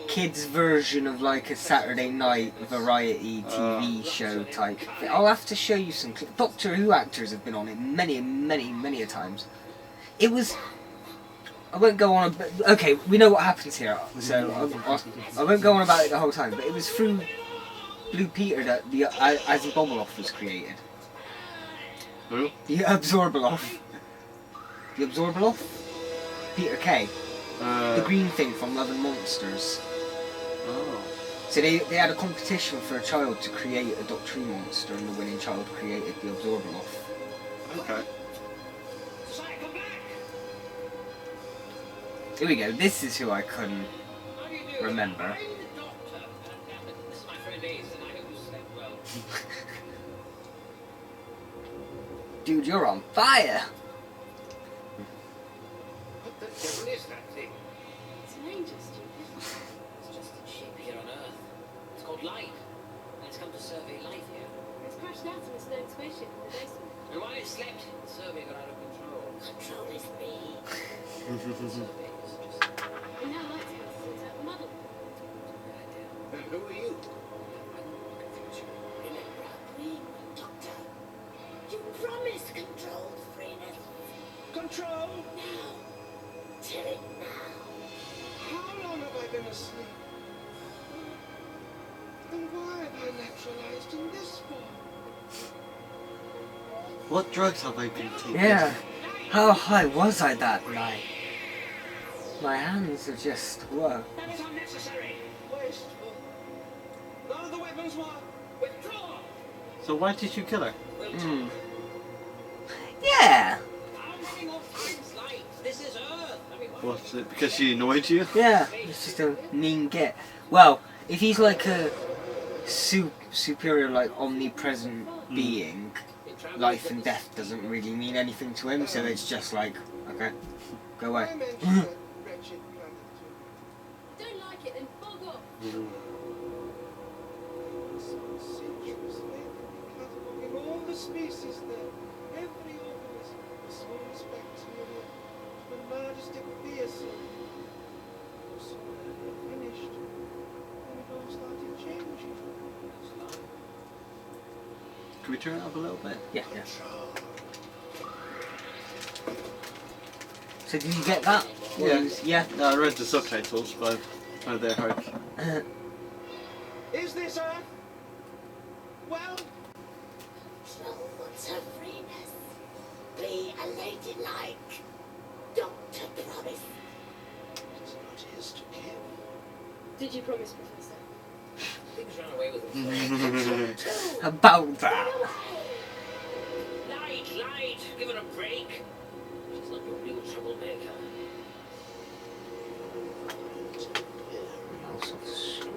kids version of like a Saturday night variety TV show type. I'll have to show you some Doctor Who actors have been on it many a times. It was. I won't go on. Okay, we know what happens here, so I won't go on about it the whole time. But it was through Blue Peter that the Aziboboloff was created. who? The Absorbaloff. The Absorbaloff? Peter Kay. The green thing from Love and Monsters. Oh. So they had a competition for a child to create a Doctor Who monster, and the winning child created the Absorbaloff. Okay. Here we go. This is who I couldn't remember. I'm the doctor. This is my friend Ace, and I hope you slept well. Dude, you're on fire! What the devil is that thing? It's an angel, stupid. It's just a ship here on Earth. It's called Light, and it's come to survey life here. It's crashed out of a stone spaceship in the basement. And while it slept, the survey got out of control. Control is me. Survey is just And now Light's going to sort out the muddle. an idea. And who are you? I don't confuse you. Remember our agreement, Doctor. You promised controlled freeness. Control? Now. Tell it now. How long have I been asleep? And why have I naturalized in this form? What drugs have I been taking? Yeah. How high was I that night? My hands are just... whoa. That is unnecessary. Wasteful. None of the weapons were. Withdraw! So why did you kill her? We'll Hmm. talk. Yeah. How many more times Light? This is Earth. I mean, why Was it because she annoyed you? Yeah. It's just a mean git. Well, if he's like a superior, like omnipresent being, life and death doesn't really mean anything to him, so it's just like, okay, go away. I mentioned that wretched planet to Don't like it, then bog off. sensuously cataloging all the species there, every organism, the smallest bacteria, to the largest ichthyosium. So when they're finished, then it all started changing. Can we turn it up a little bit? Yeah. So did you get that? Yeah. Yeah. No, I read the subtitles, but oh, they're hard. Is this Earth? Well, Control wants her freeness. Be a ladylike. Doctor promise. it's not his to give. Did you promise, Professor? things run away with themselves? About that. Light, give her a break. She's not your real troublemaker.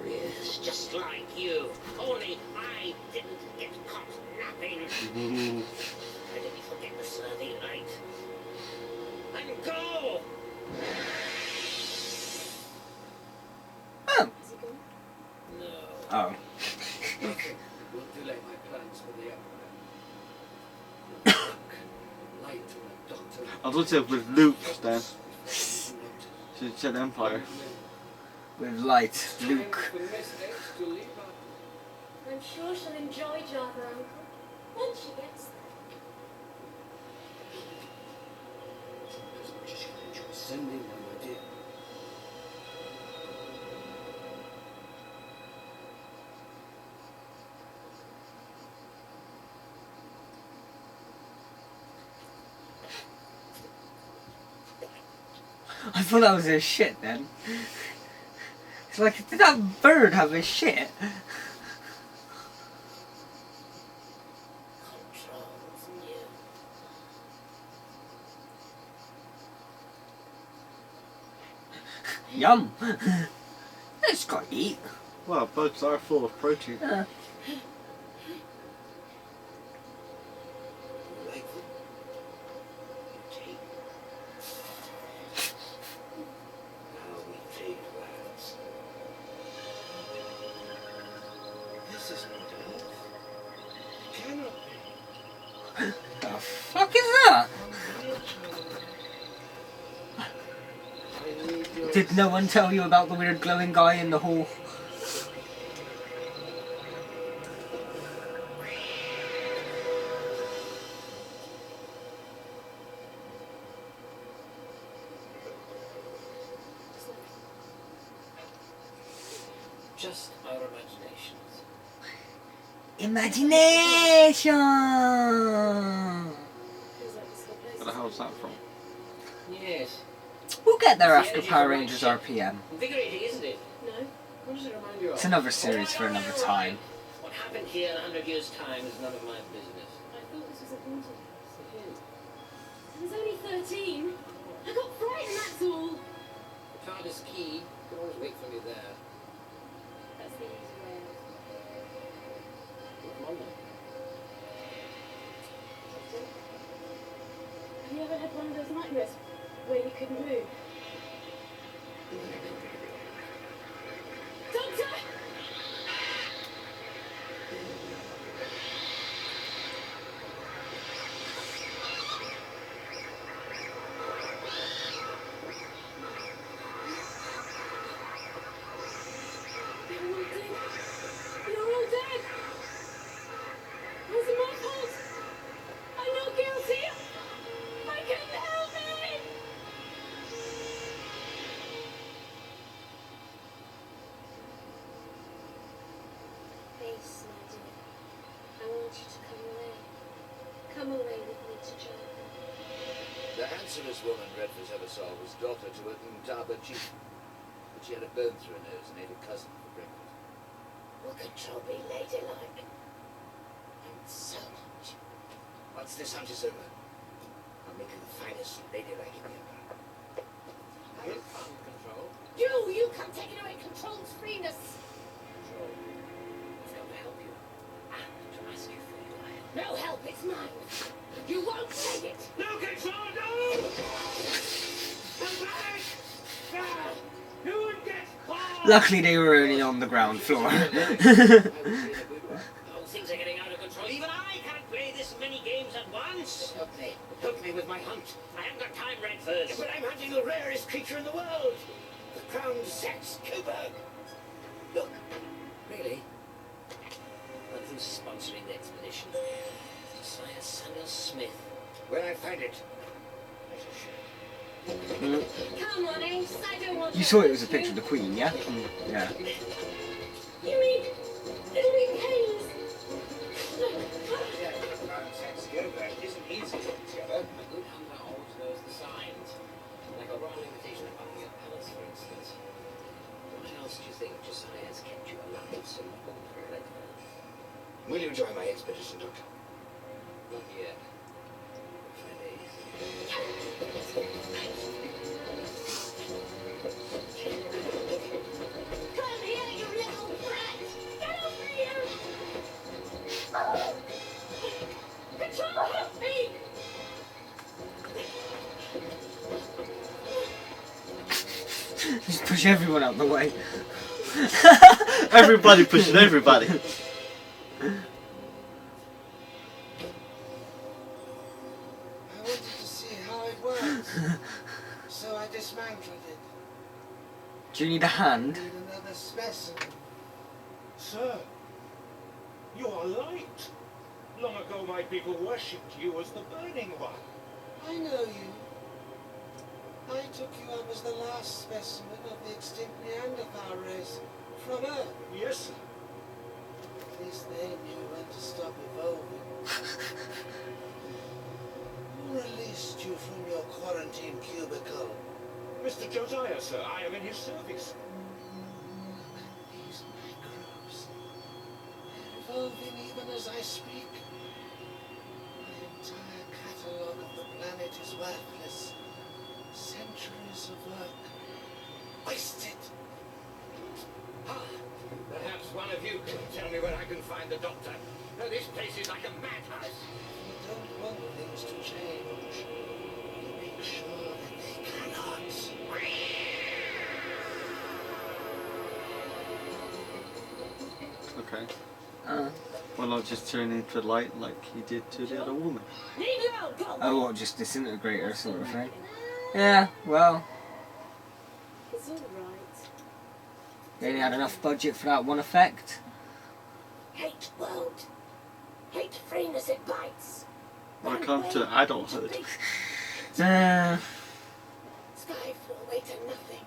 It's just like you. Only I didn't get caught napping. Why did you forget the survey night? And go! Oh. Is he gone? No. Oh. Will delay my plans for the Empire. Light and a doctor. I was going to say with Luke then. She said Empire. With light, Luke. For Miss X to leave her. I'm sure she'll enjoy Java, Uncle. When she gets there. As much as you enjoy sending her, my dear. I thought that was his shit then. It's like, did that bird have his shit? Controls new. Yum. Let's go eat. Well, bugs are full of protein. You like them? You take. Now we take lads. This is not Earth. It cannot be. The fuck is that? I need your... Did no one tell you about the weird glowing guy in the hall? Just our imaginations. Imagination! Feels like this whole place Where the hell's that from? Yes. We'll get there after Power Rangers RPM. Invigorating, isn't it? No. What does it remind you of? It's another series for another time. What happened here in 100 years' time is none of my business. I thought this was a haunted house. I was only 13. I got frightened, that's all. The TARDIS key can always wait for me there. That's the easy way out. Come on then. Have you ever had one of those nightmares where you couldn't move? Doctor! You're all dead! Was it my fault? I'm not guilty! I couldn't help it! Ace, my dear, I want you to come away. Come away with me to Java. The handsomest woman Redford's ever saw was daughter to a Ndaba chief. But she had a burn through her nose and ate a cousin for breakfast. Will control me ladylike. And so much. Once this hunt is over, I'll make her the finest ladylike in the empire. Have fun, Control. You come taking away control's freeness. Control. I've come to help you. And to ask you for your help. No help, it's mine. You won't take it. No control, no! Come back! Ah, who would get caught? Luckily they were only on the ground floor. I was in a good one. Oh, things are getting out of control. Even I can't play this many games at once. Help me with my hunt. I haven't got time, Redford. But I'm hunting the rarest creature in the world. The crowned sex Kuberg. Look, really? But who's sponsoring the expedition? Josiah Samuel Smith. When I find it, I shall share it. Come on, Ace, I don't want You to saw it hurt was a picture of the Queen, yeah? Yeah. You mean it'll be pains? Isn't easy altogether. A good hunter always knows the signs. Like a royal invitation at Buckingham Palace, for instance. What else do you think Josiah has kept you alive so long, Redford? Will you join my expedition, Doctor? Not yet. Friend Ace. Come here, you little brat! Get over here! Control, help me! Just push everyone out the way. Everybody pushing everybody. I wanted to see how it works. So I dismantled it. Do you need a hand? Need another specimen. Sir, you are light. Long ago my people worshipped you as the Burning One. I know you. I took you up as the last specimen of the extinct Neanderthal race from Earth. Yes, sir. At least they knew when to stop evolving. Who released you from your quarantine cubicle? Mr. Josiah, sir. I am in his service. These microbes. They're evolving even as I speak. My entire catalogue of the planet is worthless. Centuries of work wasted. Perhaps one of you can tell me where I can find the doctor. No, this place is like a madhouse. We don't want things to change. We make sure that they cannot. Okay. Uh, Why not just turn into light like he did to the other woman? oh, what, just disintegrate her sort of thing? Yeah, well, It's all right. they only had enough budget for that one effect. Hate world. Hate freeness it bites. Welcome to adulthood. Uh, Sky flew away to nothing.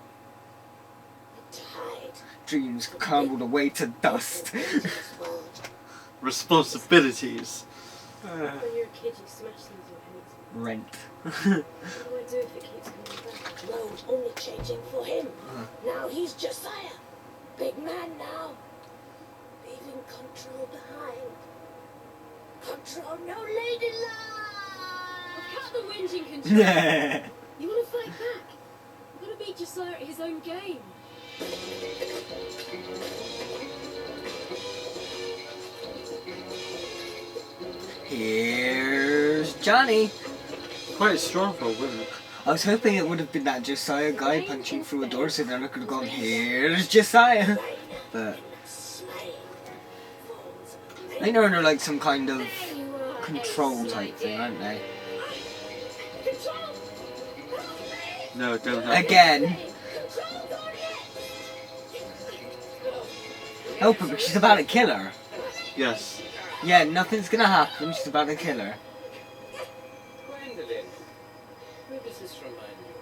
But to hide. dreams crumbled away to dust. In this world. Responsibilities. When you're a kid, you smash things you hate. Rent. What do I do if it keeps coming back? No, only changing for him. Now he's Josiah. Big man now. Leaving control behind. Control no lady love. Cut the whinging, Control. Yeah. You want to fight back? You've got to beat Josiah at his own game. Here's Johnny. Quite strong for a woman. I was hoping it would have been that Josiah guy punching through a door, so then I could have gone, here's Josiah. But I know they're like some kind of control type thing, aren't they? No, don't have Again. Help her, because she's about to kill her. Yes. Yeah, nothing's gonna happen, she's about to kill her. Gwendolyn, where does this remind you?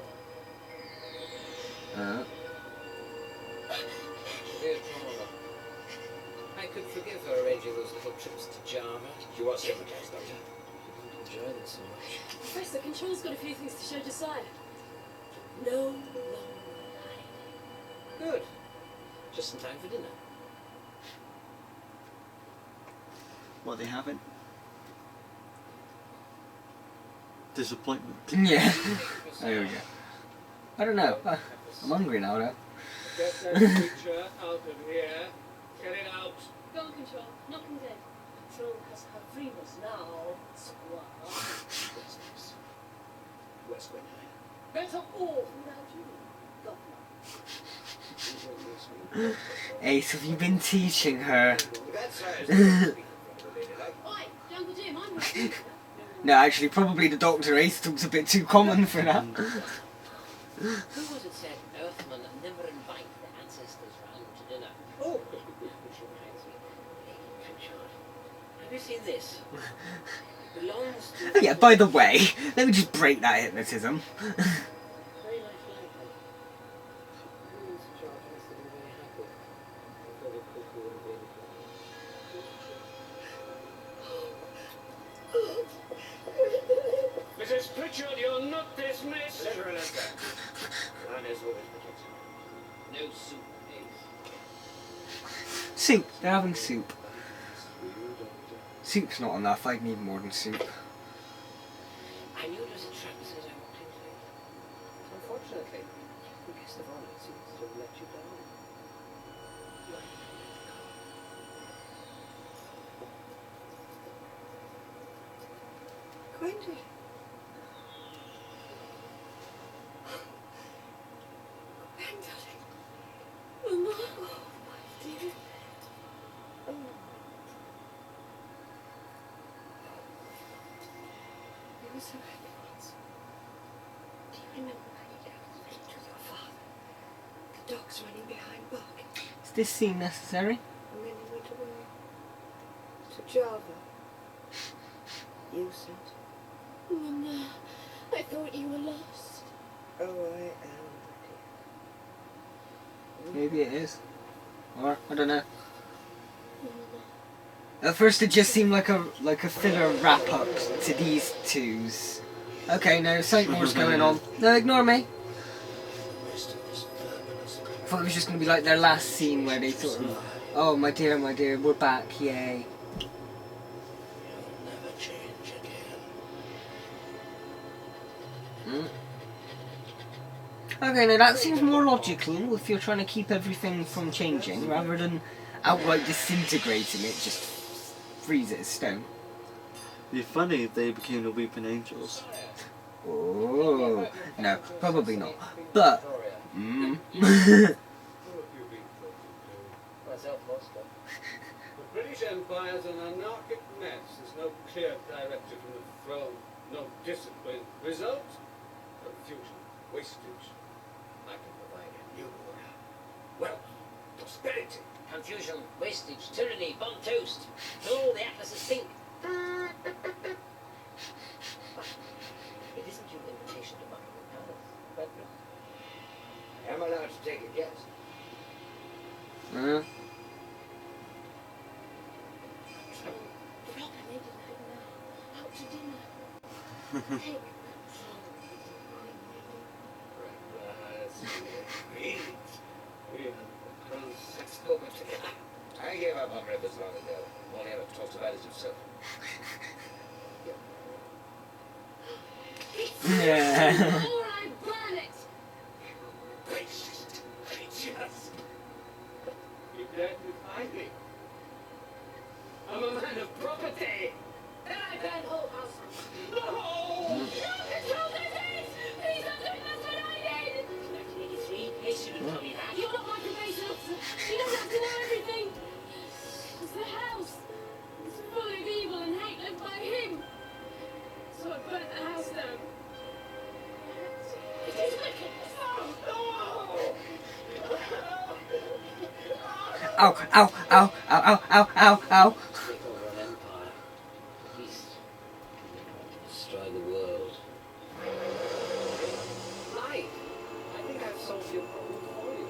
Dear Paula, I could forgive her arranging those little trips to Java. She was hypnotized, Doctor. I didn't enjoy them so much. Professor, Control's got a few things to show Josiah. No longer Good. Just in time for dinner. What they haven't. Disappointment. Yeah. There we go. I don't know. I'm hungry now, though. Get that creature out of here. Get it out. Go on, Control. Knock him dead. Control has her freeness now, squire. Where's Gwendolyn? Better off without you, governor. Ace, have you been teaching her? That's right. Oi, Jungle Jim, I'm ready. No, actually, probably the Dr. Ace talk's a bit too common for that. Who was it said Earthmen never invite their ancestors round to dinner? Oh, which reminds me. Control, have you seen this? It belongs to... Oh yeah, by the way, let me just break that hypnotism. Very nice light. Who's George must have been very happy. Very quickly and very Mrs. Pritchard, you're not dismissed. Let her let that. Man is always protected. No soup, Ace. Soup. They're having soup. Soup's not enough. I'd need more than soup. I knew it was a trap as soon as I walked into it. Unfortunately, the guest of honor seems to have let you down. Gwendolyn. Gwendolyn. Mama. Oh, my dear. Oh. You were so happy once. Do you remember when you left to your father? The dogs running behind barking. Is this scene necessary? And then you went away. To Java. You said. Mama, I thought you were lost. Oh, I am, my dear. Maybe it is. Or, I don't know. At first it just seemed like a filler wrap-up to these twos. Okay, no, something more's going on. No, ignore me. thought it was just going to be like their last scene where they sort of, oh my dear, we're back, yay. You'll never change again. Okay, now that seems more logical if you're trying to keep everything from changing, rather than outright disintegrating it, just freeze it as stone. It'd be funny if they became the weeping angels. Oh, no, probably not. But, Who have you been talking to? Myself, Moscow. The British Empire's an anarchic mess. There's no clear directive from the throne, no discipline. Result? Confusion, wastage. I can provide a new order. Well, prosperity. Confusion, wastage, tyranny, bomb toast. All the atlases think. It isn't your invitation to Buckingham Palace, but I am allowed to take a guess. Proper lady night now. Out to dinner. Hey, I gave up on Rivers long ago. All he ever talks about is himself. yeah. before I burn it. Racist creatures. You dare defy me? I'm a man of property. Then I burn whole house. No! You control their days. Please don't do that's what I did. 1983, yes, you didn't tell me that. You're not my probation officer. You don't have to know everything. It's the house. It's full of evil and hate left by him. So I burnt the house down. It is wicked. Ow, ow, ow, ow, ow, ow, ow, ow. Take over an empire. At least destroy the world. Right. I think I've solved your problem for you.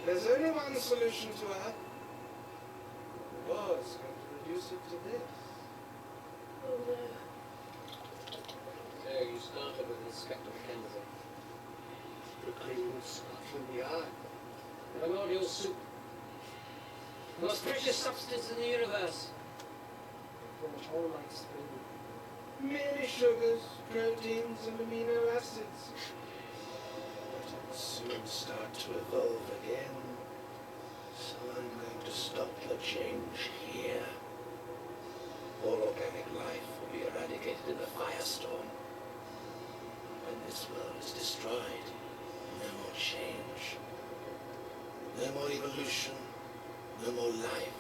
There's only one solution to her. Was going to reduce it to this. Oh no. So you started with Inspector Mackenzie. Recruitment Scotland Yard. Primordial soup. The most precious substance in the universe. From which all life springs. Merely sugars, proteins, and amino acids. But it will soon start to evolve again. So I'm going to stop the change here. All organic life will be eradicated in the firestorm. When this world is destroyed, no more change. No more evolution. No more life.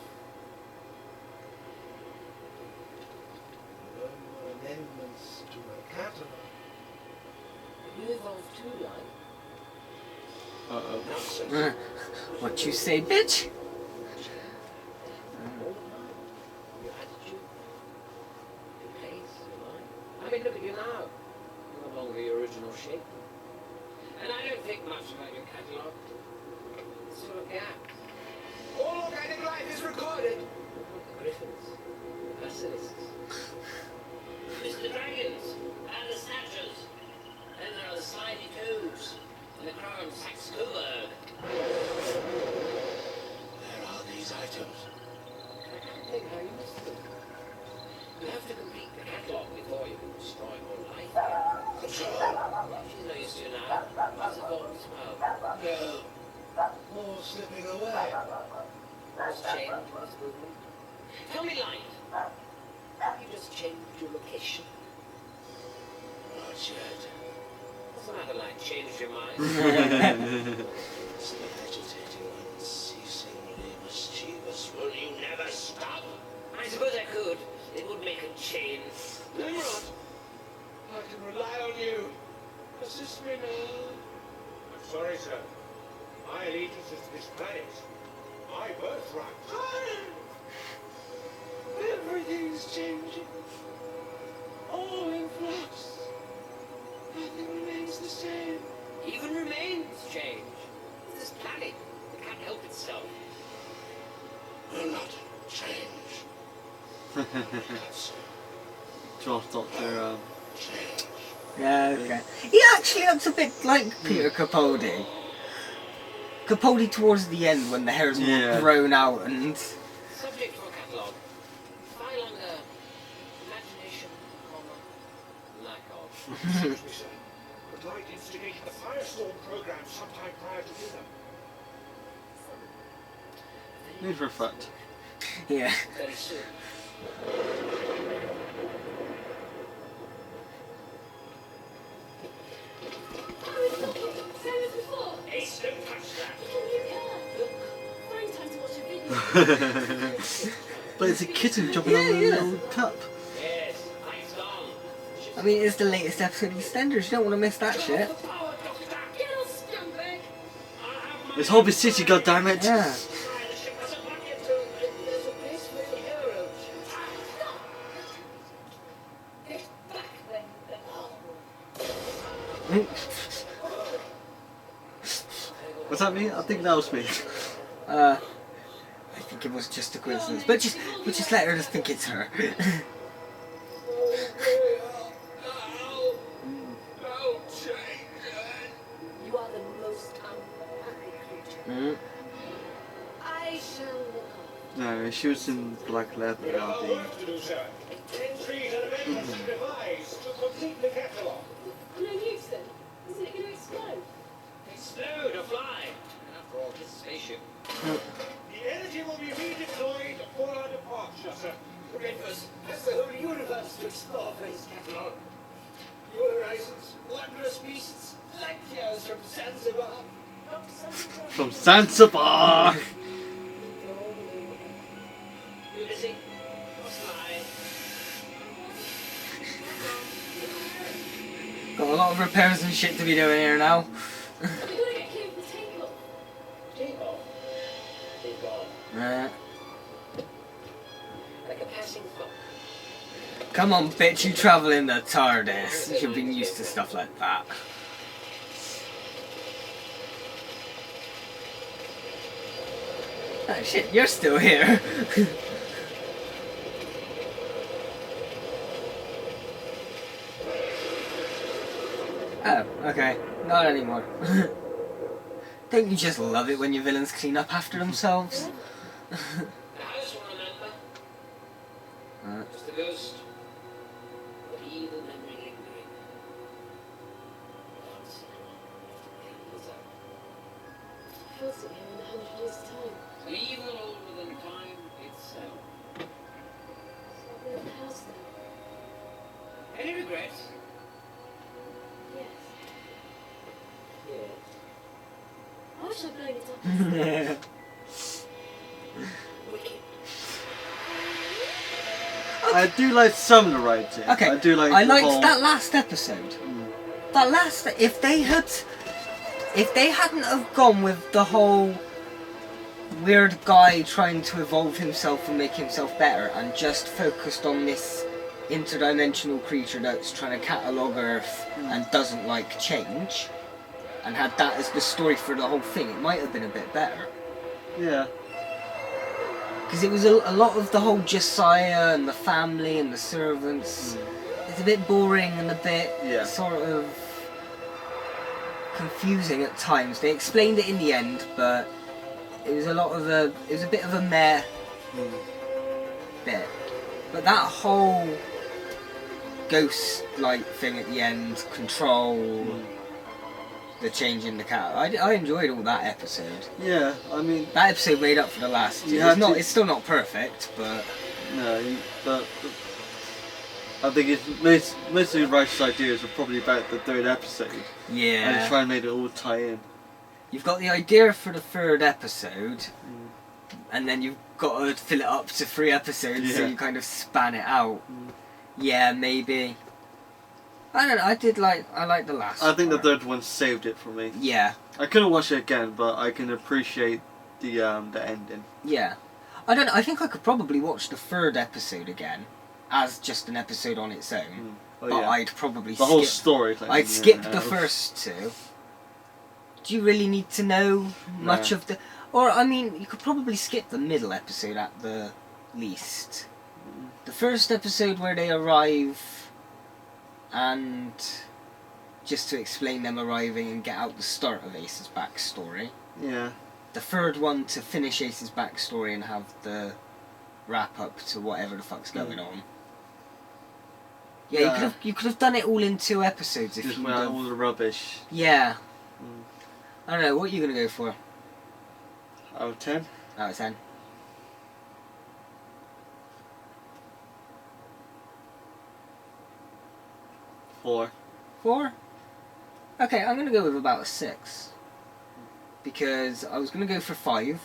No more amendments to my catalog. You evolved too, like. Uh-oh. Nonsense. What you say, bitch? Your attitude, your pace, your mind. I mean, look at you now. You're no longer your original shape. And I don't think much about your catalogue. It's full of gaps. All organic life is recorded. The griffins, the basilisks. There's the dragons, and the snatchers. Then there are the slimy toads, and the crown Saxe-Coburg. Where are these items? I can't think how you missed them. You have to complete the catalogue before you can destroy more life. Control. She's no use to you now. She's a golden smile. No. More slipping away. What's changed in this movement? Tell me, Light. Have you just changed your location? Not yet. What's the matter, Light? Changed your mind? It's the agitating, unceasingly mischievous. Will you never stop? I suppose I could. It would make a change. Nimrod, I can rely on you. Assist me now. I'm sorry, sir. My allegiance is to this planet. My birthright. Everything's changing. All in flux. Nothing remains the same. Even remains change. This planet, it can't help itself. Will not change. Josh Doctor, Change. Yeah, okay. He actually looks a bit like Peter Capaldi. Capaldi towards the end when the hair's more Yeah. grown out and... Subject for a catalogue. File under imagination, comma, lack of. Excuse me, sir. But Light instigated the Firestorm program sometime prior to dinner. Need for a fact. Yeah. Very soon. Oh, it's not it. Same as before. Ace, don't touch that. You can. Find time to watch a video. But it's a kitten jumping on a little cup. Yes, ice gone. I mean, it's the latest episode of EastEnders. You don't want to miss that shit. Power, Doctor. Get off, scumbag. It's Hobbit City, goddammit! Yeah. The ship doesn't want you to. There's a place for the heroes. Get back then. Was that me? I think that was me. I think it was just a coincidence. But just let her just think it's her. You are the most unhappy creature. Mm. I shall look up. No, she was in black leather. We have our work to do, sir. Entries and amendments to devise to complete the catalogue. No use then. Isn't it going to explode? Explode or fly. After all, it's a spaceship. The energy will be redeployed for our departure, sir. Rivers, has the whole universe to explore for his catalogue. New horizons, wondrous beasts, lectures from Zanzibar. From Zanzibar! You busy? What's fly? Got a lot of repairs and shit to be doing here now. We've got to get clear of the takeoff. Take off. Take off. Right. Like a passing thought. Come on, bitch, you travel in the TARDIS. You should have been used to stuff like that. Oh shit, you're still here. Oh, okay. Not anymore. Don't you just love it when your villains clean up after themselves? The house will remember. Just a ghost. But evil memory lingering. Once. Candles up. I feel sit here in 100 years' time. Evil older than time itself. So I'll build the house now. Any regrets? Yes. Yes. I wish I'd blown it up. Wicked. I do like some of the writing. Okay, I do like I the liked whole... that last episode. That last, if they hadn't have gone with the whole weird guy trying to evolve himself and make himself better, and just focused on this interdimensional creature that's trying to catalogue Earth and doesn't like change, and had that as the story for the whole thing, it might have been a bit better. Yeah. Because it was a lot of the whole Josiah and the family and the servants. It's a bit boring and a bit sort of confusing at times. They explained it in the end, but it was a bit of a meh bit. But that whole ghost-like thing at the end, control, the change in the cat. I enjoyed all that episode. Yeah, I mean... That episode made up for the last two. It's still not perfect, but... No, but I think it's most of the writer's ideas are probably about the third episode. Yeah. And try and make it all tie in. You've got the idea for the third episode, and then you've got to fill it up to 3 episodes, so you kind of span it out. Yeah, maybe. I don't know, I like the last I think part. the third one saved it for me. Yeah. I couldn't watch it again, but I can appreciate the ending. Yeah. I don't know, I think I could probably watch the third episode again, as just an episode on its own. Oh, but yeah. I'd probably The whole story. Like, I'd skip the first 2. Do you really need to know much of the... Or, I mean, you could probably skip the middle episode at the least. The first episode where they arrive and just to explain them arriving and get out the start of Ace's backstory. Yeah. The third one to finish Ace's backstory and have the wrap up to whatever the fuck's going on. Yeah, you could have done it all in 2 episodes if Just you without all the rubbish. Yeah. Mm. I don't know, what are you gonna go for? Out of 10? Out of 10. Four. 4? Okay, I'm gonna go with about a 6. Because I was gonna go for 5.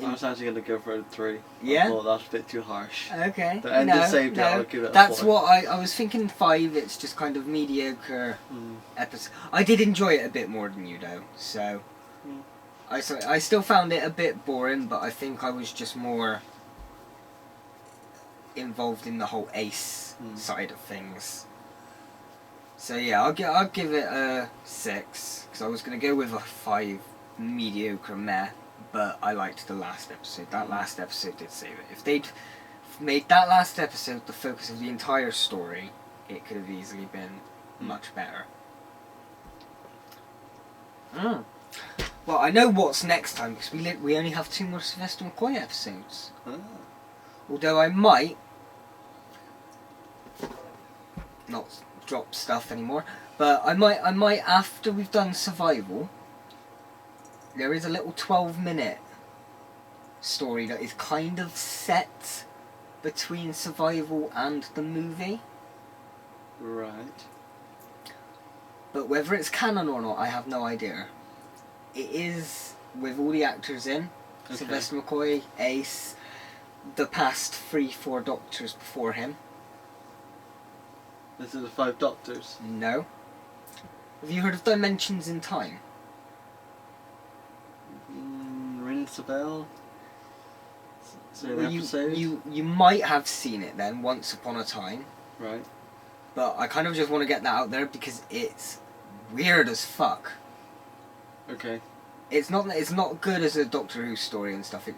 I was actually going to go for a 3. Yeah? I thought that was a bit too harsh. Okay. The end is saved out, I'll give it a That's 4. what I was thinking 5, it's just kind of mediocre Mm. episode. I did enjoy it a bit more than you though, so... Mm. I still found it a bit boring, but I think I was just more involved in the whole Ace side of things. So yeah, I'll give it a 6, because I was going to go with a 5 mediocre meh, but I liked the last episode. That last episode did save it. If they'd made that last episode the focus of the entire story, it could have easily been much better. Well, I know what's next time, because we only have 2 more Sylvester McCoy episodes. Although I might not drop stuff anymore, but I might after we've done Survival. There is a little 12-minute story that is kind of set between Survival and the movie. Right. But whether it's canon or not, I have no idea. It is with all the actors in. Okay. Sylvester McCoy, Ace, the past 3-4 Doctors before him. This is the 5 Doctors. No. Have you heard of Dimensions in Time? Rings a bell. Is there an Well, episode? you might have seen it then, Once Upon a Time. Right. But I kind of just want to get that out there because it's weird as fuck. Okay. It's not good as a Doctor Who story and stuff,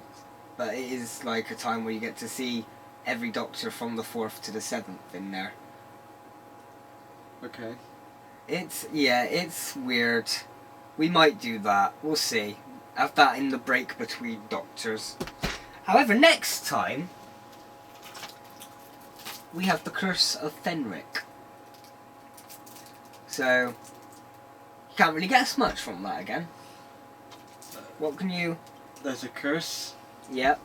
but it is like a time where you get to see every Doctor from the 4th to the 7th in there. Okay. It's weird. We might do that. We'll see. Have that in the break between Doctors. However, next time we have the Curse of Fenric. So you can't really guess much from that again. What can you? There's a curse. Yep.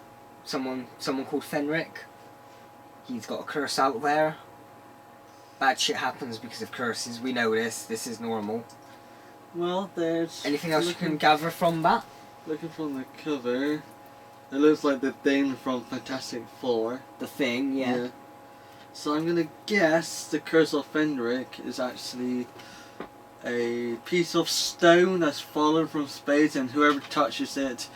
Someone called Fenric. He's got a curse out there. Bad shit happens because of curses. We know this. This is normal. Well, there's... Anything else you can gather from that? Looking from the cover, it looks like the Thing from Fantastic Four. The Thing, yeah. So I'm gonna guess the Curse of Fenric is actually a piece of stone that's fallen from space, and whoever touches it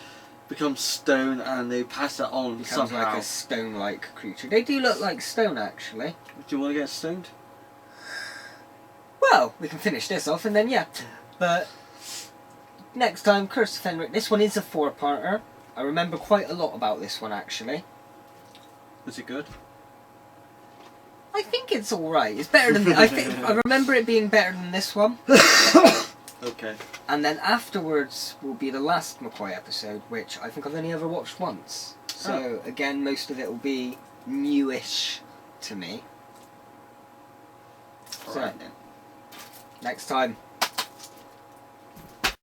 becomes stone, and they pass it on Becomes somehow. like a stone-like creature. They do look like stone, actually. Do you want to get stoned? Well, we can finish this off and then yeah. But next time, Curse of Fenric. This one is a 4-parter. I remember quite a lot about this one actually. Is it good? I think it's all right. It's better than I remember it being better than this one. Okay. And then afterwards will be the last McCoy episode, which I think I've only ever watched once. So again, most of it will be newish to me. So Alright then. next time.